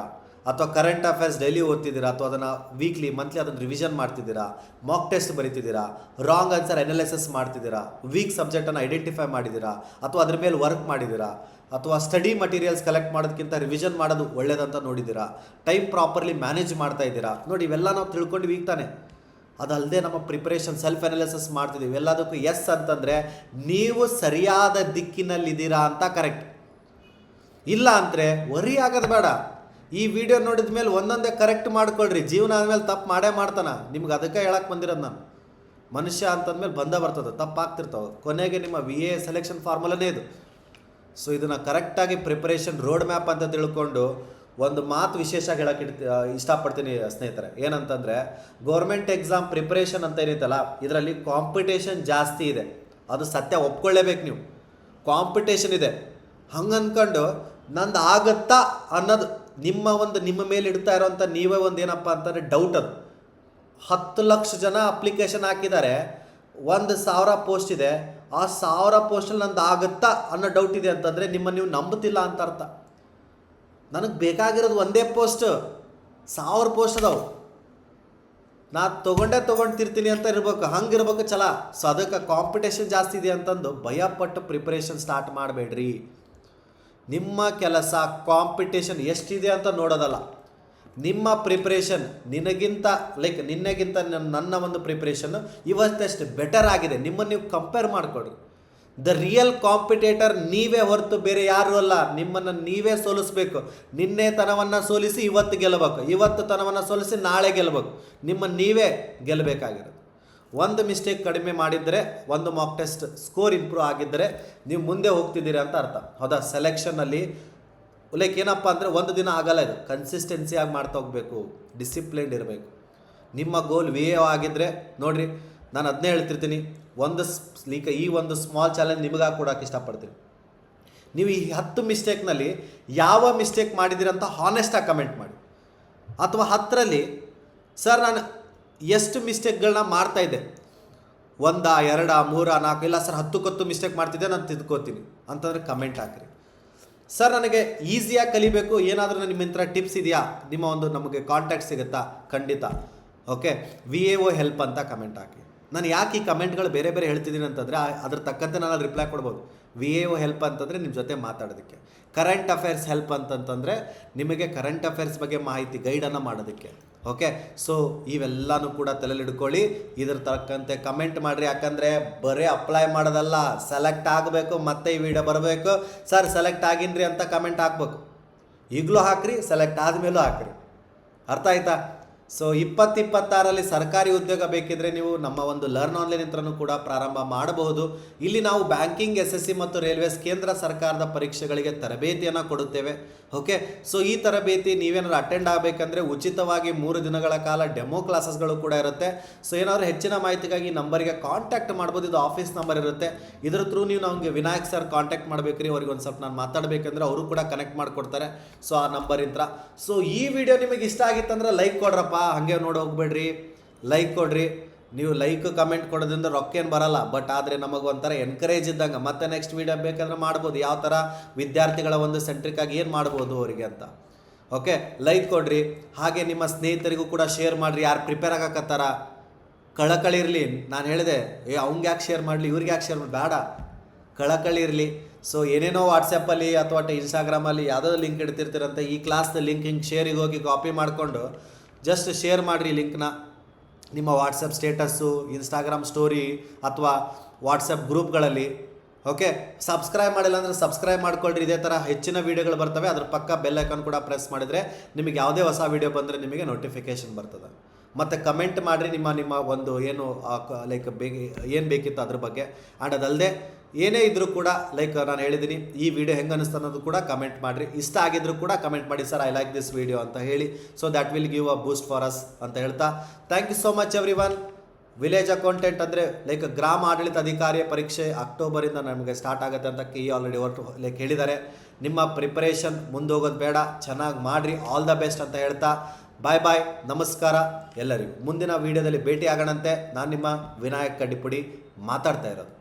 ಅಥವಾ ಕರೆಂಟ್ ಅಫೇರ್ಸ್ ಡೈಲಿ ಓದ್ತಿದ್ದೀರಾ, ಅಥವಾ ಅದನ್ನು ವೀಕ್ಲಿ ಮಂತ್ಲಿ ಅದನ್ನು ರಿವಿಷನ್ ಮಾಡ್ತಿದ್ದೀರಾ, ಮಾಕ್ ಟೆಸ್ಟ್ ಬರೀತಿದ್ದೀರಾ, ರಾಂಗ್ ಆನ್ಸರ್ ಅನಾಲಿಸಿಸ್ ಮಾಡ್ತಿದ್ದೀರಾ, ವೀಕ್ ಸಬ್ಜೆಕ್ಟನ್ನು ಐಡೆಂಟಿಫೈ ಮಾಡಿದ್ದೀರಾ, ಅಥವಾ ಅದ್ರ ಮೇಲೆ ವರ್ಕ್ ಮಾಡಿದ್ದೀರಾ, ಅಥವಾ ಸ್ಟಡಿ ಮಟೀರಿಯಲ್ಸ್ ಕಲೆಕ್ಟ್ ಮಾಡೋದಕ್ಕಿಂತ ರಿವಿಷನ್ ಮಾಡೋದು ಒಳ್ಳೇದಂತ ನೋಡಿದ್ದೀರಾ, ಟೈಮ್ ಪ್ರಾಪರ್ಲಿ ಮ್ಯಾನೇಜ್ ಮಾಡ್ತಾ ಇದ್ದೀರಾ. ನೋಡಿ, ಇವೆಲ್ಲ ನಾವು ತಿಳ್ಕೊಂಡು ಈಗ ತಾನೆ. ಅದಲ್ಲದೆ ನಮ್ಮ ಪ್ರಿಪ್ರೇಷನ್ ಸೆಲ್ಫ್ ಅನಾಲಿಸಿಸ್ ಮಾಡ್ತಿದ್ದೀವಿ. ಎಲ್ಲದಕ್ಕೂ ಎಸ್ ಅಂತಂದರೆ ನೀವು ಸರಿಯಾದ ದಿಕ್ಕಿನಲ್ಲಿದ್ದೀರಾ ಅಂತ ಕರೆಕ್ಟ್. ಇಲ್ಲ ಅಂದರೆ ವರಿ ಆಗೋದು ಬೇಡ. ಈ ವಿಡಿಯೋ ನೋಡಿದ ಮೇಲೆ ಒಂದೊಂದೇ ಕರೆಕ್ಟ್ ಮಾಡ್ಕೊಳ್ರಿ. ಜೀವನ ಆದಮೇಲೆ ತಪ್ಪು ಮಾಡೇ ಮಾಡ್ತಾನೆ. ನಿಮ್ಗೆ ಅದಕ್ಕೆ ಹೇಳಕ್ಕೆ ಬಂದಿರೋದು ನಾನು. ಮನುಷ್ಯ ಅಂತಂದಮೇಲೆ ಬರ್ತದೆ, ತಪ್ಪಾಗ್ತಿರ್ತಾವೆ. ಕೊನೆಗೆ ನಿಮ್ಮ VA ಸೆಲೆಕ್ಷನ್ ಫಾರ್ಮುಲಾನೇ ಇದು. ಸೊ ಇದನ್ನು ಕರೆಕ್ಟಾಗಿ ಪ್ರಿಪ್ರೇಷನ್ ರೋಡ್ ಮ್ಯಾಪ್ ಅಂತ ತಿಳ್ಕೊಂಡು ಒಂದು ಮಾತು ವಿಶೇಷ ಹೇಳಕ್ಕೆ ಇಷ್ಟಪಡ್ತೀನಿ ಸ್ನೇಹಿತರೆ. ಏನಂತಂದರೆ ಗೌರ್ಮೆಂಟ್ ಎಕ್ಸಾಮ್ ಪ್ರಿಪ್ರೇಷನ್ ಅಂತ ಏನೈತಲ್ಲ, ಇದರಲ್ಲಿ ಕಾಂಪಿಟೇಷನ್ ಜಾಸ್ತಿ ಇದೆ. ಅದು ಸತ್ಯ ಒಪ್ಕೊಳ್ಳೇಬೇಕು ನೀವು. ಕಾಂಪಿಟೇಷನ್ ಇದೆ. ಹಂಗೆ ಅಂದ್ಕೊಂಡು ನಂದು ಆಗತ್ತಾ ಅನ್ನೋದು ನಿಮ್ಮ ಮೇಲೆ ಇಡ್ತಾ ಇರೋಂಥ ನೀವೇ ಒಂದು ಏನಪ್ಪ ಅಂತಂದರೆ ಡೌಟ್. ಅದು 10 ಲಕ್ಷ ಜನ ಅಪ್ಲಿಕೇಶನ್ ಹಾಕಿದ್ದಾರೆ, 1,000 ಪೋಸ್ಟ್ ಇದೆ. ಆ 1,000 ಪೋಸ್ಟಲ್ಲಿ ನಂದು ಆಗುತ್ತಾ ಅನ್ನೋ ಡೌಟ್ ಇದೆ ಅಂತಂದರೆ ನೀವು ನಂಬುತ್ತಿಲ್ಲ ಅಂತ ಅರ್ಥ. ನನಗೆ ಬೇಕಾಗಿರೋದು ಒಂದೇ ಪೋಸ್ಟ್, 1,000 ಪೋಸ್ಟ್ ಅದಾವೆ, ನಾ ತೊಗೊಂಡ್ತಿರ್ತೀನಿ ಅಂತ ಇರ್ಬೇಕು. ಹಂಗಿರ್ಬೇಕು ಛಲ. ಸೊ ಅದಕ್ಕೆ ಕಾಂಪಿಟೇಷನ್ ಜಾಸ್ತಿ ಇದೆ ಅಂತಂದು ಭಯಪಟ್ಟು ಪ್ರಿಪ್ರೇಷನ್ ಸ್ಟಾರ್ಟ್ ಮಾಡಬೇಡ್ರಿ. ನಿಮ್ಮ ಕೆಲಸ ಕಾಂಪಿಟೇಷನ್ ಎಷ್ಟಿದೆ ಅಂತ ನೋಡೋದಲ್ಲ, ನಿಮ್ಮ ಪ್ರಿಪ್ರೇಷನ್ ನಿನ್ನೆಗಿಂತ ನನ್ನ ಒಂದು ಪ್ರಿಪ್ರೇಷನ್ ಇವತ್ತಷ್ಟು ಬೆಟರ್ ಆಗಿದೆ. ನಿಮ್ಮನ್ನು ನೀವು ಕಂಪೇರ್ ಮಾಡಿಕೊಡ್ರಿ. ದ ರಿಯಲ್ ಕಾಂಪಿಟೇಟರ್ ನೀವೇ ಹೊರತು ಬೇರೆ ಯಾರೂ ಅಲ್ಲ. ನಿಮ್ಮನ್ನು ನೀವೇ ಸೋಲಿಸ್ಬೇಕು. ನಿನ್ನೆ ತನವನ್ನು ಸೋಲಿಸಿ ಇವತ್ತು ಗೆಲ್ಲಬೇಕು, ಇವತ್ತು ತನವನ್ನು ಸೋಲಿಸಿ ನಾಳೆ ಗೆಲ್ಲಬೇಕು. ನೀವೇ ಗೆಲ್ಲಬೇಕಾಗಿರೋದು. ಒಂದು ಮಿಸ್ಟೇಕ್ ಕಡಿಮೆ ಮಾಡಿದರೆ, ಒಂದು ಮಾಕ್ ಟೆಸ್ಟ್ ಸ್ಕೋರ್ ಇಂಪ್ರೂವ್ ಆಗಿದ್ದರೆ ನೀವು ಮುಂದೆ ಹೋಗ್ತಿದ್ದೀರಿ ಅಂತ ಅರ್ಥ. ಹೌದಾ? ಸೆಲೆಕ್ಷನಲ್ಲಿ ಏನಪ್ಪ ಅಂದರೆ ಒಂದು ದಿನ ಆಗಲ್ಲ, ಇದು ಕನ್ಸಿಸ್ಟೆನ್ಸಿಯಾಗಿ ಮಾಡ್ತಾ ಹೋಗಬೇಕು, ಡಿಸಿಪ್ಲಿನ್ಡ್ ಇರಬೇಕು. ನಿಮ್ಮ ಗೋಲ್ VAO ಆಗಿದ್ದರೆ ನೋಡಿರಿ, ನಾನು ಅದನ್ನೇ ಹೇಳ್ತಿರ್ತೀನಿ. ಈ ಒಂದು ಸ್ಮಾಲ್ ಚಾಲೆಂಜ್ ನಿಮಗಾಗಿ ಕೊಡೋಕೆ ಇಷ್ಟಪಡ್ತೀನಿ. ನೀವು ಈ 10 ಮಿಸ್ಟೇಕ್ನಲ್ಲಿ ಯಾವ ಮಿಸ್ಟೇಕ್ ಮಾಡಿದ್ದೀರಂತ ಹಾನೆಸ್ಟಾಗಿ ಕಮೆಂಟ್ ಮಾಡಿ. ಅಥವಾ 10ರಲ್ಲಿ ಸರ್ ನಾನು ಎಷ್ಟು ಮಿಸ್ಟೇಕ್ಗಳನ್ನ ಮಾಡ್ತಾಯಿದ್ದೆ, 1, 2, 3, 4, ಇಲ್ಲ ಸರ್ 10 ಮಿಸ್ಟೇಕ್ ಮಾಡ್ತಿದ್ದೆ, ನಾನು ತಿದ್ಕೋತೀನಿ ಅಂತಂದರೆ ಕಮೆಂಟ್ ಹಾಕಿರಿ. ಸರ್ ನನಗೆ ಈಸಿಯಾಗಿ ಕಲಿಬೇಕು, ಏನಾದರೂ ನಿಮ್ಮ ಹತ್ರ ಟಿಪ್ಸ್ ಇದೆಯಾ, ನಮಗೆ ಕಾಂಟ್ಯಾಕ್ಟ್ ಸಿಗುತ್ತಾ? ಖಂಡಿತ. ಓಕೆ, VAO ಹೆಲ್ಪ್ ಅಂತ ಕಮೆಂಟ್ ಹಾಕಿ. ನಾನು ಯಾಕೆ ಈ ಕಮೆಂಟ್ಗಳು ಬೇರೆ ಬೇರೆ ಹೇಳ್ತಿದ್ದೀನಿ ಅಂತಂದರೆ ಅದ್ರ ತಕ್ಕಂತೆ ನಾನು ರಿಪ್ಲೈ ಕೊಡ್ಬೋದು. VAO ಹೆಲ್ಪ್ ಅಂತಂದರೆ ನಿಮ್ಮ ಜೊತೆ ಮಾತಾಡೋದಕ್ಕೆ, ಕರೆಂಟ್ ಅಫೇರ್ಸ್ ಹೆಲ್ಪ್ ಅಂತಂತಂದರೆ ನಿಮಗೆ ಕರೆಂಟ್ ಅಫೇರ್ಸ್ ಬಗ್ಗೆ ಮಾಹಿತಿ ಗೈಡನ್ನು ಮಾಡೋದಕ್ಕೆ. ಓಕೆ, ಸೊ ಇವೆಲ್ಲನೂ ಕೂಡ ತಲೆಯಲ್ಲಿ ಇಟ್ಕೊಳ್ಳಿ. ಇದ್ರ ತಕ್ಕಂತೆ ಕಮೆಂಟ್ ಮಾಡಿರಿ. ಯಾಕಂದರೆ ಬರೀ ಅಪ್ಲೈ ಮಾಡೋದಲ್ಲ, ಸೆಲೆಕ್ಟ್ ಆಗಬೇಕು, ಮತ್ತೆ ಈ ವಿಡಿಯೋ ಬರಬೇಕು. ಸರ್ ಸೆಲೆಕ್ಟ್ ಆಗಿನ್ರಿ ಅಂತ ಕಮೆಂಟ್ ಹಾಕ್ಬೇಕು. ಈಗಲೂ ಹಾಕ್ರಿ, ಸೆಲೆಕ್ಟ್ ಆದಮೇಲೂ ಹಾಕ್ರಿ. ಅರ್ಥ ಆಯ್ತಾ? ಸೊ 2026ರಲ್ಲಿ ಸರ್ಕಾರಿ ಉದ್ಯೋಗ ಬೇಕಿದ್ರೆ ನೀವು ನಮ್ಮ ಒಂದು ಲರ್ನ್ ಆನ್ಲೈನ್ ಯಂತ್ರನೂ ಕೂಡ ಪ್ರಾರಂಭ ಮಾಡಬಹುದು. ಇಲ್ಲಿ ನಾವು ಬ್ಯಾಂಕಿಂಗ್, SSC ಮತ್ತು ರೈಲ್ವೇಸ್ ಕೇಂದ್ರ ಸರ್ಕಾರದ ಪರೀಕ್ಷೆಗಳಿಗೆ ತರಬೇತಿಯನ್ನು ಕೊಡುತ್ತೇವೆ. ಓಕೆ, ಸೊ ಈ ತರಬೇತಿ ನೀವೇನಾದ್ರು ಅಟೆಂಡ್ ಆಗಬೇಕಂದ್ರೆ ಉಚಿತವಾಗಿ 3 ದಿನಗಳ ಕಾಲ ಡೆಮೋ ಕ್ಲಾಸಸ್ಗಳು ಕೂಡ ಇರುತ್ತೆ. ಸೊ ಏನಾದರೂ ಹೆಚ್ಚಿನ ಮಾಹಿತಿಗಾಗಿ ನಂಬರಿಗೆ ಕಾಂಟ್ಯಾಕ್ಟ್ ಮಾಡ್ಬೋದು. ಇದು ಆಫೀಸ್ ನಂಬರ್ ಇರುತ್ತೆ. ಇದ್ರ ಥ್ರೂ ನೀವು ನಮಗೆ ವಿನಾಯಕ್ ಸರ್ ಕಾಂಟ್ಯಾಕ್ಟ್ ಮಾಡಬೇಕ್ರಿ. ಅವ್ರಿಗೆ ಒಂದು ಸ್ವಲ್ಪ ನಾನು ಮಾತಾಡಬೇಕಂದ್ರೆ ಅವರು ಕೂಡ ಕನೆಕ್ಟ್ ಮಾಡಿಕೊಡ್ತಾರೆ. ಸೊ ಆ ನಂಬರಿಂತ. ಸೊ ಈ ವಿಡಿಯೋ ನಿಮಗೆ ಇಷ್ಟ ಆಗಿತ್ತಂದ್ರೆ ಲೈಕ್ ಕೊಡ್ರಪ್ಪ, ಹಾಗೆ ನೋಡಿ ಹೋಗ್ಬೇಡ್ರಿ, ಲೈಕ್ ಕೊಡ್ರಿ. ನೀವು ಲೈಕ್ ಕಮೆಂಟ್ ಕೊಡೋದ್ರಿಂದ ರೊಕ್ಕೇನು ಬರಲ್ಲ, ಬಟ್ ಆದರೆ ನಮಗೊಂಥರ ಎನ್ಕರೇಜ್ ಇದ್ದಂಗೆ ಮತ್ತೆ ನೆಕ್ಸ್ಟ್ ವೀಡಿಯೋ ಬೇಕಂದ್ರೆ ಮಾಡ್ಬೋದು. ಯಾವ ಥರ ವಿದ್ಯಾರ್ಥಿಗಳ ಒಂದು ಸೆಂಟ್ರಿಕಾಗಿ ಏನು ಮಾಡ್ಬೋದು ಅವರಿಗೆ ಅಂತ. ಓಕೆ, ಲೈಕ್ ಕೊಡ್ರಿ. ಹಾಗೆ ನಿಮ್ಮ ಸ್ನೇಹಿತರಿಗೂ ಕೂಡ ಶೇರ್ ಮಾಡಿರಿ. ಯಾರು ಪ್ರಿಪೇರ್ ಆಗಕತ್ತಾರ ಕಳಕಳಿ ಇರಲಿ. ನಾನು ಹೇಳಿದೆ ಅವ್ನಿಗೆ ಯಾಕೆ ಶೇರ್ ಮಾಡಲಿ, ಇವ್ರಿಗೆ ಯಾಕೆ ಶೇರ್ ಮಾಡಿ, ಬೇಡ, ಕಳಕಳಿ ಇರಲಿ. ಸೊ ಏನೇನೋ ವಾಟ್ಸಪ್ಪಲ್ಲಿ ಅಥವಾ ಇನ್ಸ್ಟಾಗ್ರಾಮಲ್ಲಿ ಯಾವುದೋ ಲಿಂಕ್ ಇಡ್ತಿರ್ತೀರಂತೆ, ಈ ಕ್ಲಾಸ್ದ ಲಿಂಕ್ ಹಿಂಗೆ ಶೇರಿಗೆ ಹೋಗಿ ಕಾಪಿ ಮಾಡಿಕೊಂಡು ಜಸ್ಟ್ ಶೇರ್ ಮಾಡಿರಿ ಲಿಂಕ್ನ. ನಿಮ್ಮ ವಾಟ್ಸಪ್ ಸ್ಟೇಟಸ್ಸು, ಇನ್ಸ್ಟಾಗ್ರಾಮ್ ಸ್ಟೋರಿ ಅಥವಾ ವಾಟ್ಸಪ್ ಗ್ರೂಪ್ಗಳಲ್ಲಿ. ಓಕೆ, ಸಬ್ಸ್ಕ್ರೈಬ್ ಮಾಡಿಲ್ಲ ಅಂದರೆ ಸಬ್ಸ್ಕ್ರೈಬ್ ಮಾಡ್ಕೊಳ್ರಿ. ಇದೇ ಥರ ಹೆಚ್ಚಿನ ವೀಡಿಯೋಗಳು ಬರ್ತವೆ. ಅದ್ರ ಪಕ್ಕ ಬೆಲ್ ಐಕಾನ್ ಕೂಡ ಪ್ರೆಸ್ ಮಾಡಿದರೆ ನಿಮಗೆ ಯಾವುದೇ ಹೊಸ ವೀಡಿಯೋ ಬಂದರೆ ನಿಮಗೆ ನೋಟಿಫಿಕೇಷನ್ ಬರ್ತದೆ. ಮತ್ತು ಕಮೆಂಟ್ ಮಾಡಿರಿ ನಿಮ್ಮ ಒಂದು ಏನು ಏನು ಬೇಕಿತ್ತು ಅದ್ರ ಬಗ್ಗೆ. ಆ್ಯಂಡ್ ಅದಲ್ಲದೆ ಏನೇ ಇದ್ದರೂ ಕೂಡ ನಾನು ಹೇಳಿದ್ದೀನಿ, ಈ ವಿಡಿಯೋ ಹೆಂಗೆ ಅನ್ನಿಸ್ತು ಅನ್ನೋದು ಕೂಡ ಕಮೆಂಟ್ ಮಾಡಿರಿ. ಇಷ್ಟ ಆಗಿದ್ರು ಕೂಡ ಕಮೆಂಟ್ ಮಾಡಿ, sir I like this video ಅಂತ ಹೇಳಿ. So that will give a boost for us ಅಂತ ಹೇಳ್ತಾ, thank you so much everyone. Village accountant ಅಂದರೆ ಗ್ರಾಮ ಆಡಳಿತ ಅಧಿಕಾರಿಯ ಪರೀಕ್ಷೆ ಅಕ್ಟೋಬರಿಂದ ನಮಗೆ ಸ್ಟಾರ್ಟ್ ಆಗುತ್ತೆ ಅಂತ ಆಲ್ರೆಡಿ ಹೇಳಿದ್ದಾರೆ. ನಿಮ್ಮ ಪ್ರಿಪರೇಷನ್ ಮುಂದೋಗೋದು ಬೇಡ, ಚೆನ್ನಾಗಿ ಮಾಡಿರಿ. ಆಲ್ ದ ಬೆಸ್ಟ್ ಅಂತ ಹೇಳ್ತಾ ಬಾಯ್ ಬಾಯ್, ನಮಸ್ಕಾರ ಎಲ್ಲರಿಗೂ. ಮುಂದಿನ ವೀಡಿಯೋದಲ್ಲಿ ಭೇಟಿ ಆಗೋಣಂತೆ. ನಾನು ನಿಮ್ಮ ವಿನಾಯಕ್ ಕಡ್ಡಿಪುಡಿ ಮಾತಾಡ್ತಾ ಇರೋದು.